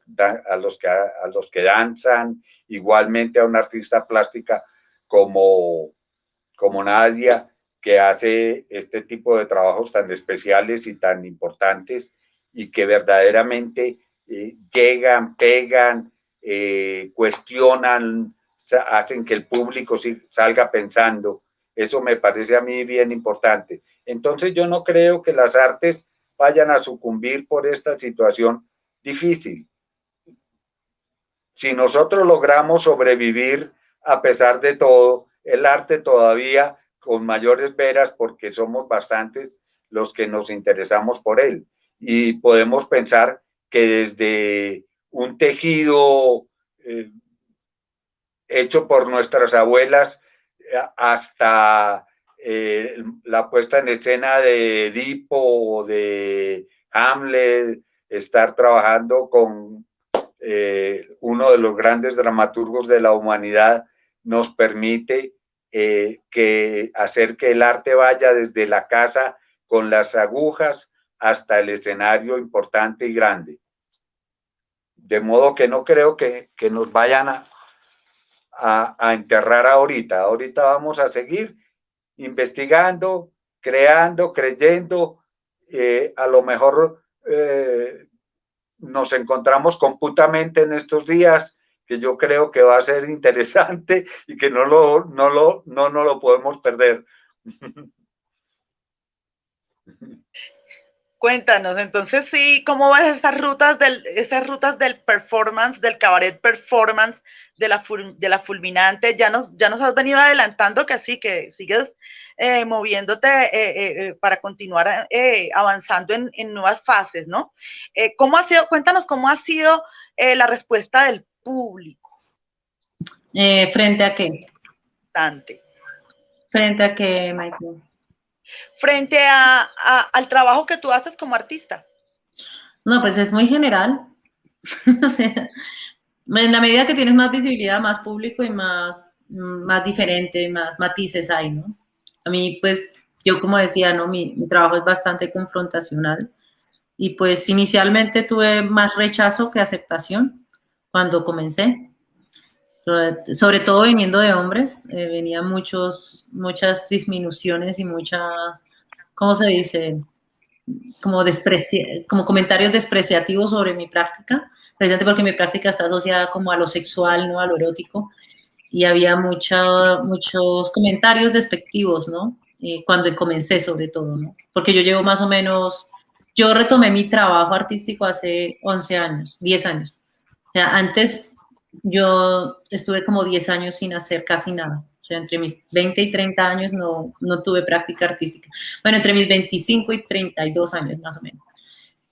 S3: que danzan, igualmente a una artista plástica como Nadia, que hace este tipo de trabajos tan especiales y tan importantes y que verdaderamente llegan, pegan, cuestionan, hacen que el público salga pensando. Eso me parece a mí bien importante. Entonces yo no creo que las artes vayan a sucumbir por esta situación difícil. Si nosotros logramos sobrevivir a pesar de todo, el arte todavía con mayores veras, porque somos bastantes los que nos interesamos por él. Y podemos pensar que desde un tejido hecho por nuestras abuelas hasta la puesta en escena de Edipo o de Hamlet, estar trabajando con uno de los grandes dramaturgos de la humanidad, nos permite hacer que el arte vaya desde la casa con las agujas hasta el escenario importante y grande. De modo que no creo que nos vayan a enterrar ahorita. Ahorita vamos a seguir investigando, creando, creyendo. A lo mejor nos encontramos completamente en estos días, que yo creo que va a ser interesante y que no lo podemos perder.
S1: Cuéntanos, entonces sí, ¿cómo ves esas rutas del performance, del cabaret performance, de la fulminante? Ya nos has venido adelantando que sí, que sigues moviéndote para continuar avanzando en nuevas fases, ¿no? Cuéntanos cómo ha sido la respuesta del público.
S2: ¿Frente a qué?
S1: Bastante.
S2: ¿Frente a qué, Michael?
S1: Frente al trabajo que tú haces como artista.
S2: No, pues es muy general. O sea, en la medida que tienes más visibilidad, más público y más diferente, más matices hay, ¿no? A mí, pues, yo como decía, ¿no? Mi trabajo es bastante confrontacional y pues inicialmente tuve más rechazo que aceptación cuando comencé. Sobre todo viniendo de hombres, venían muchas disminuciones y muchas, ¿cómo se dice? Como comentarios despreciativos sobre mi práctica, precisamente porque mi práctica está asociada como a lo sexual, no a lo erótico, y había muchos comentarios despectivos, ¿no? Cuando comencé sobre todo, ¿no? Porque yo llevo más o menos, yo retomé mi trabajo artístico hace 11 años, 10 años. O sea, antes yo estuve como 10 años sin hacer casi nada. O sea, entre mis 20 y 30 años no tuve práctica artística. Bueno, entre mis 25 y 32 años más o menos.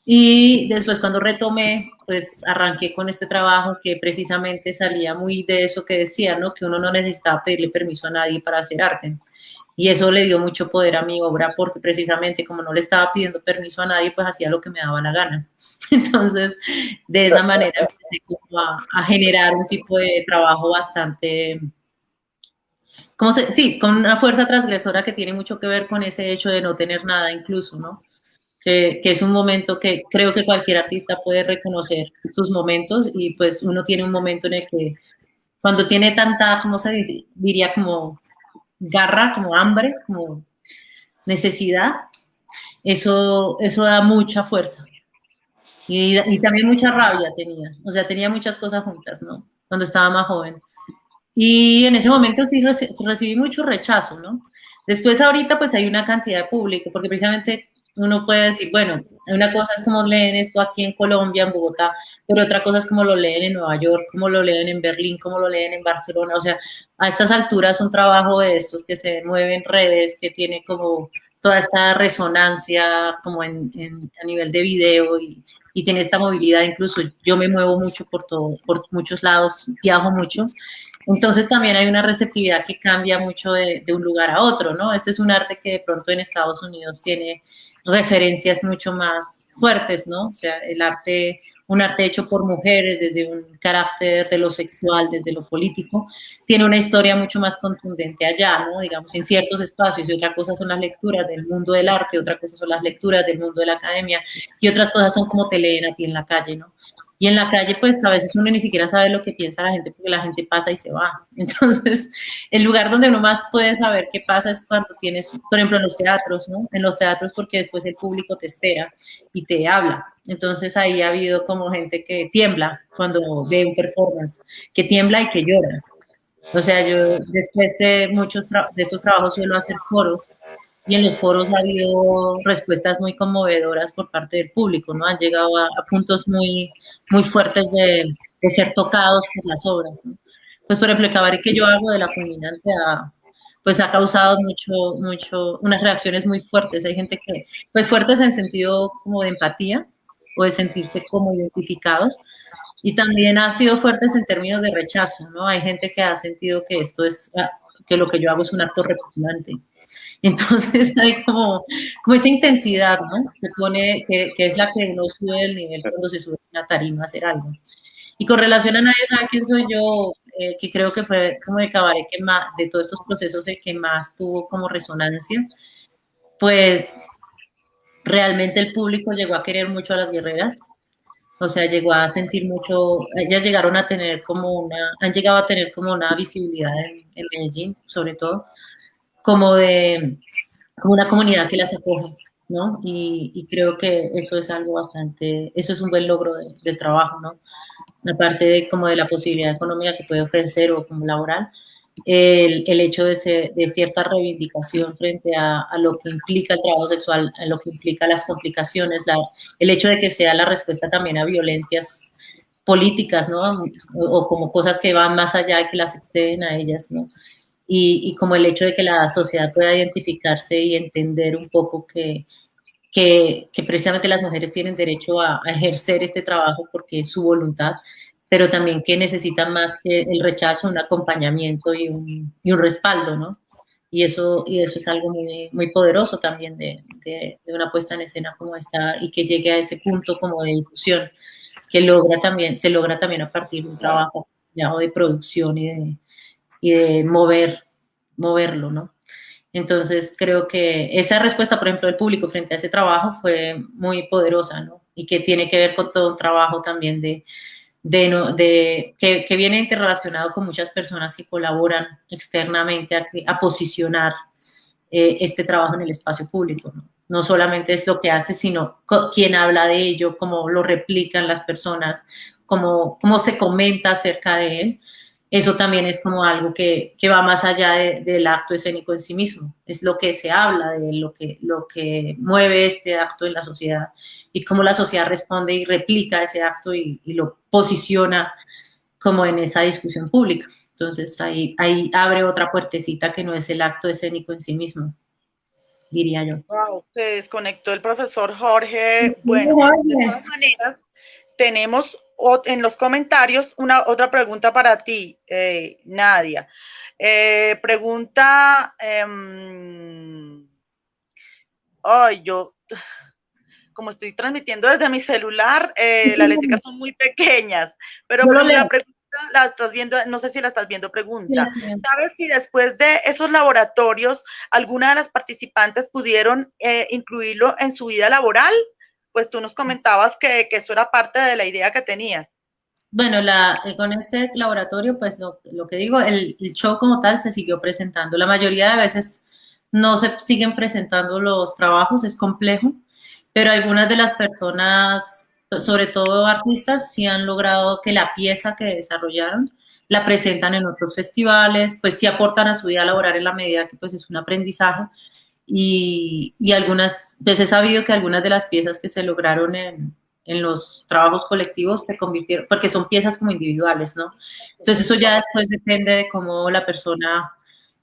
S2: Y después cuando retomé, pues arranqué con este trabajo que precisamente salía muy de eso que decía, ¿no? Que uno no necesitaba pedirle permiso a nadie para hacer arte. Y eso le dio mucho poder a mi obra porque precisamente como no le estaba pidiendo permiso a nadie, pues hacía lo que me daba la gana. Entonces, de esa manera empecé como a generar un tipo de trabajo bastante, sí, con una fuerza transgresora que tiene mucho que ver con ese hecho de no tener nada incluso, ¿no? Que es un momento que creo que cualquier artista puede reconocer sus momentos y pues uno tiene un momento en el que cuando tiene tanta, ¿cómo se diría? Como garra, como hambre, como necesidad, eso da mucha fuerza. Y también mucha rabia tenía, o sea, tenía muchas cosas juntas, ¿no? Cuando estaba más joven. Y en ese momento sí recibí mucho rechazo, ¿no? Después ahorita pues hay una cantidad de público, porque precisamente uno puede decir, bueno, una cosa es como leen esto aquí en Colombia, en Bogotá, pero otra cosa es como lo leen en Nueva York, como lo leen en Berlín, como lo leen en Barcelona. O sea, a estas alturas un trabajo de estos que se mueve en redes, que tiene como toda esta resonancia como a nivel de video y tiene esta movilidad. Incluso yo me muevo mucho por muchos lados, viajo mucho. Entonces también hay una receptividad que cambia mucho de un lugar a otro, ¿no? Este es un arte que de pronto en Estados Unidos tiene referencias mucho más fuertes, ¿no? O sea, un arte hecho por mujeres, desde un carácter de lo sexual, desde lo político, tiene una historia mucho más contundente allá, ¿no? Digamos, en ciertos espacios, y otra cosa son las lecturas del mundo del arte, otra cosa son las lecturas del mundo de la academia, y otras cosas son como te leen a ti en la calle, ¿no? Y en la calle, pues a veces uno ni siquiera sabe lo que piensa la gente porque la gente pasa y se va. Entonces, el lugar donde uno más puede saber qué pasa es cuando tienes, por ejemplo, en los teatros, ¿no? En los teatros porque después el público te espera y te habla. Entonces ahí ha habido como gente que tiembla cuando ve un performance, que tiembla y que llora. O sea, yo después de de estos trabajos suelo hacer foros y en los foros ha habido respuestas muy conmovedoras por parte del público, ¿no? Han llegado a puntos muy fuertes de ser tocados por las obras, ¿no? Pues por ejemplo, el cabaret que yo hago de La Fulminante pues ha causado unas reacciones muy fuertes. Hay gente que, pues fuertes en sentido como de empatía o de sentirse como identificados, y también ha sido fuertes en términos de rechazo, ¿no? Hay gente que ha sentido que que lo que yo hago es un acto repugnante. Entonces hay como esa intensidad, ¿no? Que es la que uno sube el nivel cuando se sube a una tarima a hacer algo. Y con relación a Nadie sabe quién soy yo, que creo que fue como el cabaret que más, de todos estos procesos, el que más tuvo como resonancia, pues realmente el público llegó a querer mucho a las guerreras. O sea, llegó a sentir mucho, ellas llegaron a tener han llegado a tener como una visibilidad en Medellín, sobre todo, como como una comunidad que las acoge, ¿no? Y creo que eso es algo eso es un buen logro del trabajo, ¿no? Aparte de como de la posibilidad económica que puede ofrecer o como laboral, el hecho de cierta reivindicación frente a lo que implica el trabajo sexual, a lo que implica las complicaciones, el hecho de que sea la respuesta también a violencias políticas, ¿no? O como cosas que van más allá y que las exceden a ellas, ¿no? Y como el hecho de que la sociedad pueda identificarse y entender un poco que precisamente las mujeres tienen derecho a ejercer este trabajo porque es su voluntad, pero también que necesitan más que el rechazo, un acompañamiento y un respaldo, ¿no? Y eso es algo muy poderoso también de una puesta en escena como esta y que llegue a ese punto como de difusión, que se logra también a partir de un trabajo ya, o de producción y de moverlo, ¿no? Entonces, creo que esa respuesta, por ejemplo, del público frente a ese trabajo fue muy poderosa, ¿no? Y que tiene que ver con todo un trabajo también que viene interrelacionado con muchas personas que colaboran externamente a posicionar este trabajo en el espacio público, ¿no? No solamente es lo que hace, sino quién habla de ello, cómo lo replican las personas, cómo se comenta acerca de él. Eso también es como algo que va más allá del acto escénico en sí mismo. Es lo que se habla de lo que mueve este acto en la sociedad y cómo la sociedad responde y replica ese acto y lo posiciona como en esa discusión pública. Entonces ahí abre otra puertecita que no es el acto escénico en sí mismo, diría yo.
S1: Wow, se desconectó el profesor Jorge. Bueno, de todas maneras, tenemos en los comentarios otra pregunta para ti, Nadia. Pregunta, yo, como estoy transmitiendo desde mi celular, las letras son muy pequeñas, pero la pregunta la estás viendo, no sé si la estás viendo, pregunta, ¿sabes si después de esos laboratorios alguna de las participantes pudieron incluirlo en su vida laboral? Pues tú nos comentabas que eso era parte de la idea que tenías.
S2: Bueno, con este laboratorio, pues lo que digo, el show como tal se siguió presentando. La mayoría de veces no se siguen presentando los trabajos, es complejo, pero algunas de las personas, sobre todo artistas, sí han logrado que la pieza que desarrollaron la presentan en otros festivales, pues sí aportan a su vida laboral en la medida que pues es un aprendizaje y algunas, pues he sabido que algunas de las piezas que se lograron en los trabajos colectivos se convirtieron, porque son piezas como individuales, ¿no? Entonces eso ya después depende de cómo la persona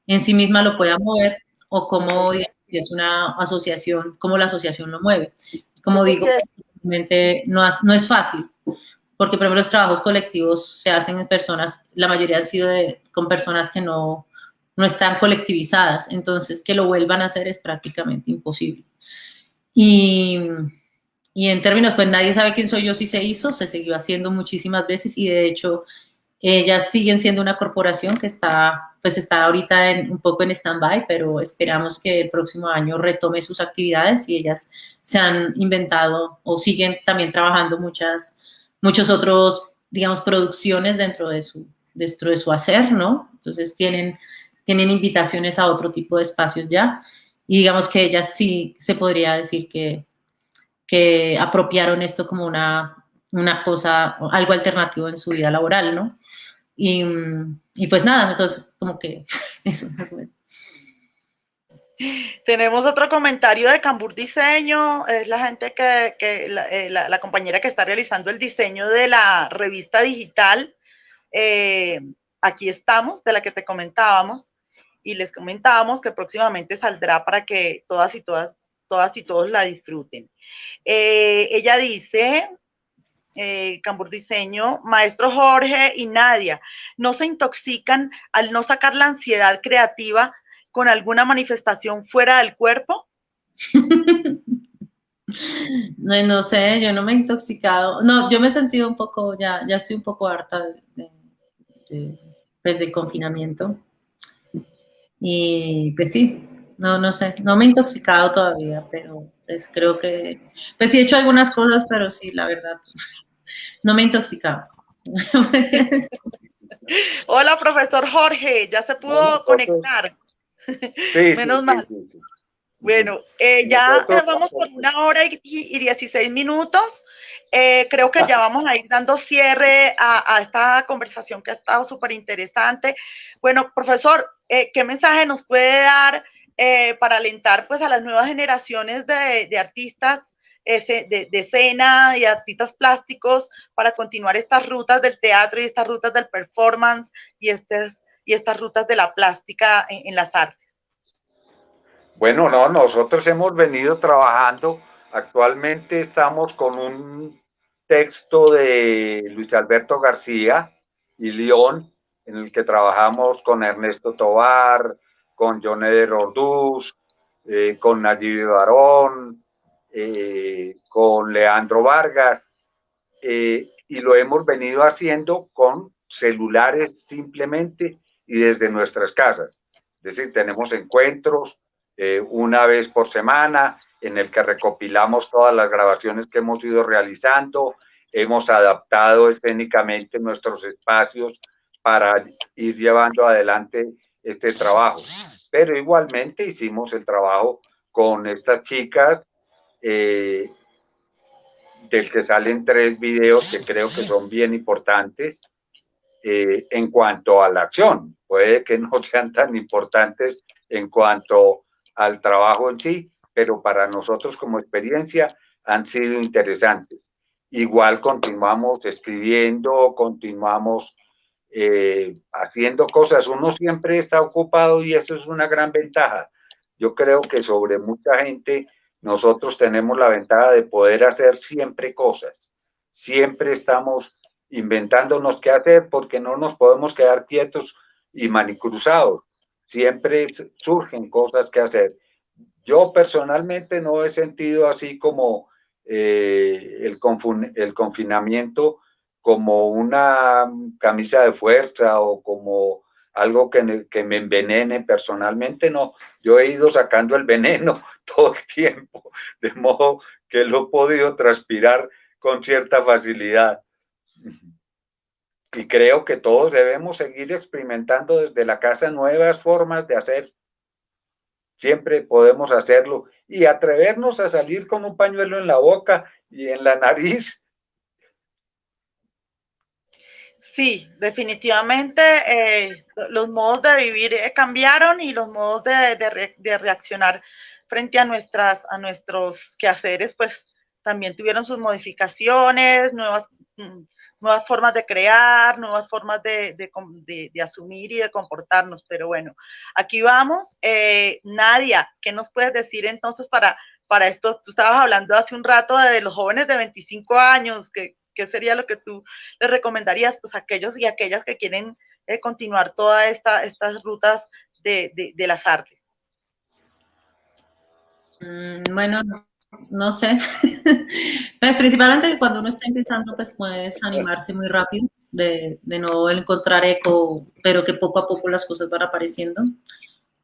S2: en sí misma lo pueda mover o cómo, digamos, si es una asociación, cómo la asociación lo mueve. Como digo, realmente no es fácil, porque por ejemplo los trabajos colectivos se hacen en personas, la mayoría han sido con personas que no están colectivizadas, entonces que lo vuelvan a hacer es prácticamente imposible. Y, y en términos, pues nadie sabe quién soy yo si se hizo, se siguió haciendo muchísimas veces y de hecho ellas siguen siendo una corporación que está, pues está ahorita un poco en stand-by, pero esperamos que el próximo año retome sus actividades y ellas se han inventado o siguen también trabajando muchos otros, digamos, producciones dentro de su hacer, ¿no? Entonces tienen invitaciones a otro tipo de espacios ya y digamos que ellas sí se podría decir que apropiaron esto como una cosa, algo alternativo en su vida laboral, ¿no? Y pues nada, entonces como que eso más o menos.
S1: Tenemos otro comentario de Cambur Diseño, es la gente la compañera que está realizando el diseño de la revista digital. Aquí estamos, de la que te comentábamos, y les comentábamos que próximamente saldrá para que todas y todos la disfruten. Ella dice, Cambur Diseño, maestro Jorge y Nadia, ¿no se intoxican al no sacar la ansiedad creativa con alguna manifestación fuera del cuerpo?
S2: No sé, yo no me he intoxicado. No, yo me he sentido un poco, ya estoy un poco harta pues, del confinamiento. Y pues sí, no sé, no me he intoxicado todavía, pero pues creo que, pues sí he hecho algunas cosas, pero sí, la verdad, no me he intoxicado.
S1: Hola, profesor Jorge, ya se pudo conectar.
S3: Sí,
S1: Menos mal.
S3: sí.
S1: Bueno, ya vamos por 1 hora y 16 minutos. Creo que ya vamos a ir dando cierre a esta conversación que ha estado súper interesante. Bueno, profesor, ¿qué mensaje nos puede dar para alentar pues, a las nuevas generaciones de artistas de escena y artistas plásticos para continuar estas rutas del teatro y estas rutas del performance y estas rutas de la plástica en las artes?
S3: Bueno, no, nosotros hemos venido trabajando. Actualmente estamos con un texto de Luis Alberto García y León, en el que trabajamos con Ernesto Tovar, con John Eder Orduz, con Nayib Barón, con Leandro Vargas, y lo hemos venido haciendo con celulares simplemente y desde nuestras casas. Es decir, tenemos encuentros una vez por semana en el que recopilamos todas las grabaciones que hemos ido realizando, hemos adaptado escénicamente nuestros espacios para ir llevando adelante este trabajo. Pero igualmente hicimos el trabajo con estas chicas, del que salen 3 videos que creo que son bien importantes en cuanto a la acción. Puede que no sean tan importantes en cuanto al trabajo en sí, pero para nosotros como experiencia han sido interesantes. Igual continuamos escribiendo, continuamos haciendo cosas. Uno siempre está ocupado y eso es una gran ventaja. Yo creo que sobre mucha gente nosotros tenemos la ventaja de poder hacer siempre cosas. Siempre estamos inventándonos qué hacer porque no nos podemos quedar quietos y manicruzados. Siempre surgen cosas que hacer. Yo personalmente no he sentido así como el confinamiento como una camisa de fuerza o como algo que me envenene personalmente, no. Yo he ido sacando el veneno todo el tiempo, de modo que lo he podido transpirar con cierta facilidad. Y creo que todos debemos seguir experimentando desde la casa nuevas formas de hacer. Siempre podemos hacerlo y atrevernos a salir con un pañuelo en la boca y en la nariz.
S1: Sí, definitivamente los modos de vivir cambiaron y los modos de reaccionar frente a nuestros quehaceres, pues también tuvieron sus modificaciones, mm, nuevas formas de crear, nuevas formas de asumir y de comportarnos. Pero bueno, aquí vamos. Nadia, ¿qué nos puedes decir entonces para esto? Tú estabas hablando hace un rato de los jóvenes de 25 años, ¿qué sería lo que tú les recomendarías pues, a aquellos y aquellas que quieren continuar todas estas rutas de las artes?
S2: Bueno, no sé. Pues principalmente cuando uno está empezando, pues puedes animarse muy rápido de no encontrar eco, pero que poco a poco las cosas van apareciendo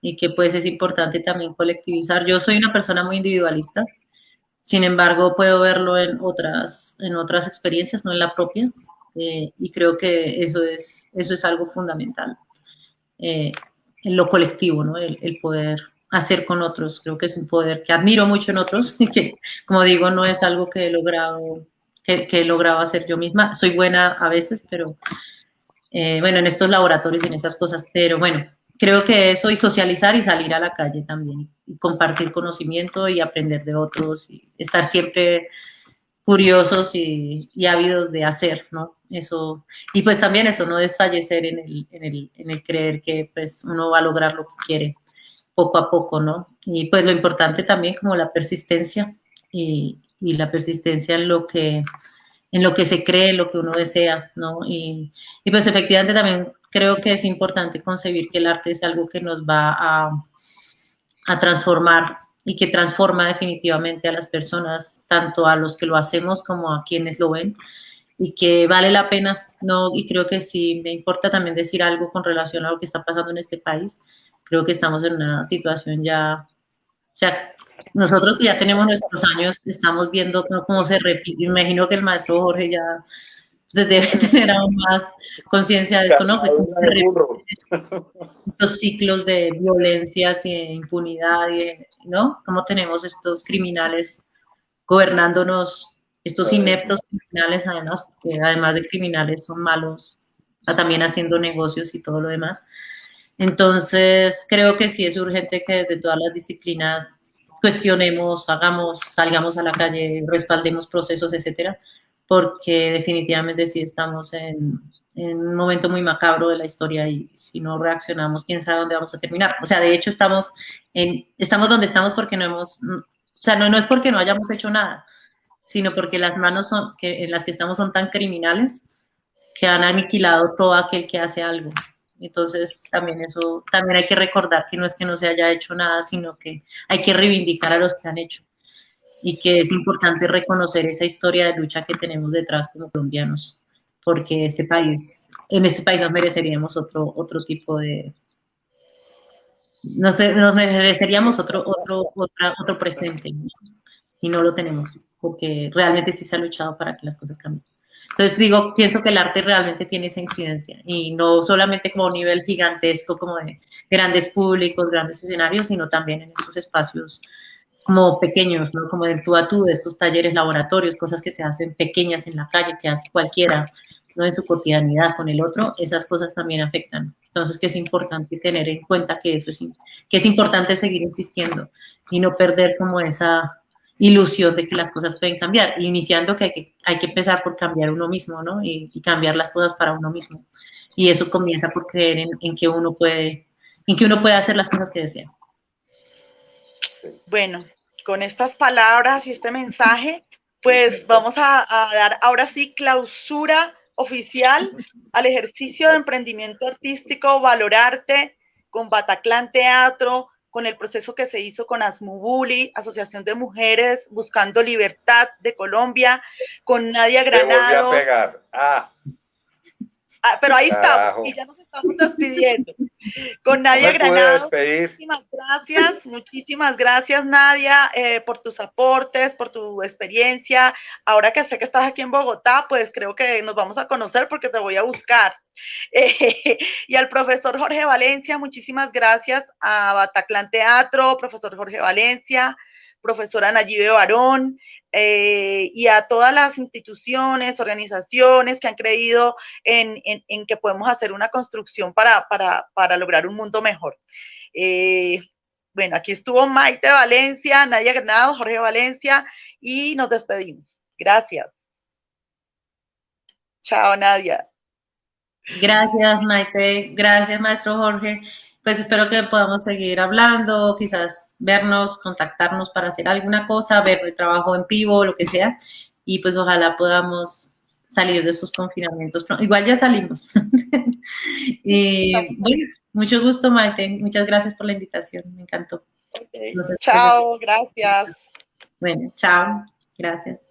S2: y que pues es importante también colectivizar. Yo soy una persona muy individualista, sin embargo puedo verlo en otras experiencias, no en la propia, y creo que eso es algo fundamental, eh, en lo colectivo, ¿no? El poder hacer con otros. Creo que es un poder que admiro mucho en otros y que, como digo, no es algo que que he logrado hacer yo misma. Soy buena a veces, pero bueno, en estos laboratorios y en esas cosas, pero bueno, creo que eso y socializar y salir a la calle también y compartir conocimiento y aprender de otros y estar siempre curiosos y ávidos de hacer, ¿no? Eso, y pues también eso, no desfallecer en el creer que pues uno va a lograr lo que quiere poco a poco, ¿no? Y pues lo importante también como la persistencia y la persistencia en lo que se cree, en lo que uno desea, ¿no? Y pues efectivamente también creo que es importante concebir que el arte es algo que nos va a transformar y que transforma definitivamente a las personas, tanto a los que lo hacemos como a quienes lo ven, y que vale la pena, ¿no? Y creo que sí me importa también decir algo con relación a lo que está pasando en este país. Creo que estamos en una situación ya, o sea, nosotros que ya tenemos nuestros años, estamos viendo cómo se repite. Imagino que el maestro Jorge ya pues, debe tener aún más conciencia de esto, ¿no? Pues, cómo se repiten estos ciclos de violencias y de impunidad, ¿no? Cómo tenemos estos criminales gobernándonos, estos ineptos criminales además, porque además de criminales son malos, también haciendo negocios y todo lo demás. Entonces, creo que sí es urgente que desde todas las disciplinas cuestionemos, hagamos, salgamos a la calle, respaldemos procesos, etcétera, porque definitivamente sí estamos en un momento muy macabro de la historia y si no reaccionamos, quién sabe dónde vamos a terminar. O sea, de hecho estamos donde estamos porque no hemos, o sea, no es porque no hayamos hecho nada, sino porque las manos en las que estamos son tan criminales que han aniquilado todo aquel que hace algo. Entonces, también eso, también hay que recordar que no es que no se haya hecho nada, sino que hay que reivindicar a los que han hecho y que es importante reconocer esa historia de lucha que tenemos detrás como colombianos, porque en este país nos mereceríamos otro tipo de, nos mereceríamos otro presente, ¿no? Y no lo tenemos, porque realmente sí se ha luchado para que las cosas cambien. Entonces digo, pienso que el arte realmente tiene esa incidencia y no solamente como a un nivel gigantesco, como de grandes públicos, grandes escenarios, sino también en estos espacios como pequeños, ¿no? Como del tú a tú, de estos talleres, laboratorios, cosas que se hacen pequeñas en la calle, que hace cualquiera, ¿no? En su cotidianidad con el otro, esas cosas también afectan. Entonces, que es importante tener en cuenta que que es importante seguir insistiendo y no perder como esa ilusión de que las cosas pueden cambiar, iniciando que hay que empezar por cambiar uno mismo, ¿no? Y cambiar las cosas para uno mismo. Y eso comienza por creer en que uno puede hacer las cosas que desea.
S1: Bueno, con estas palabras y este mensaje, pues vamos a dar ahora sí clausura oficial al ejercicio de emprendimiento artístico Valorarte con Bataclan Teatro, con el proceso que se hizo con Asmubuli, Asociación de Mujeres Buscando Libertad de Colombia, con Nadia Granado.
S3: Te volví a pegar.
S1: Pero ahí estamos y ya nos estamos despidiendo. Con Nadia Granado, muchísimas gracias Nadia por tus aportes, por tu experiencia. Ahora que sé que estás aquí en Bogotá, pues creo que nos vamos a conocer porque te voy a buscar. Y al profesor Jorge Valencia, muchísimas gracias a Bataclan Teatro, profesor Jorge Valencia, profesora Nayibe Barón, y a todas las instituciones, organizaciones que han creído en que podemos hacer una construcción para lograr un mundo mejor. Bueno, aquí estuvo Maite Valencia, Nadia Granados, Jorge Valencia, y nos despedimos. Gracias. Chao, Nadia.
S2: Gracias, Maite. Gracias, maestro Jorge. Pues espero que podamos seguir hablando, quizás vernos, contactarnos para hacer alguna cosa, ver el trabajo en vivo, lo que sea. Y pues ojalá podamos salir de esos confinamientos. Igual ya salimos. Y bueno, mucho gusto, Maite. Muchas gracias por la invitación. Me encantó.
S1: Okay. Chao, gracias.
S2: Bueno, chao. Gracias.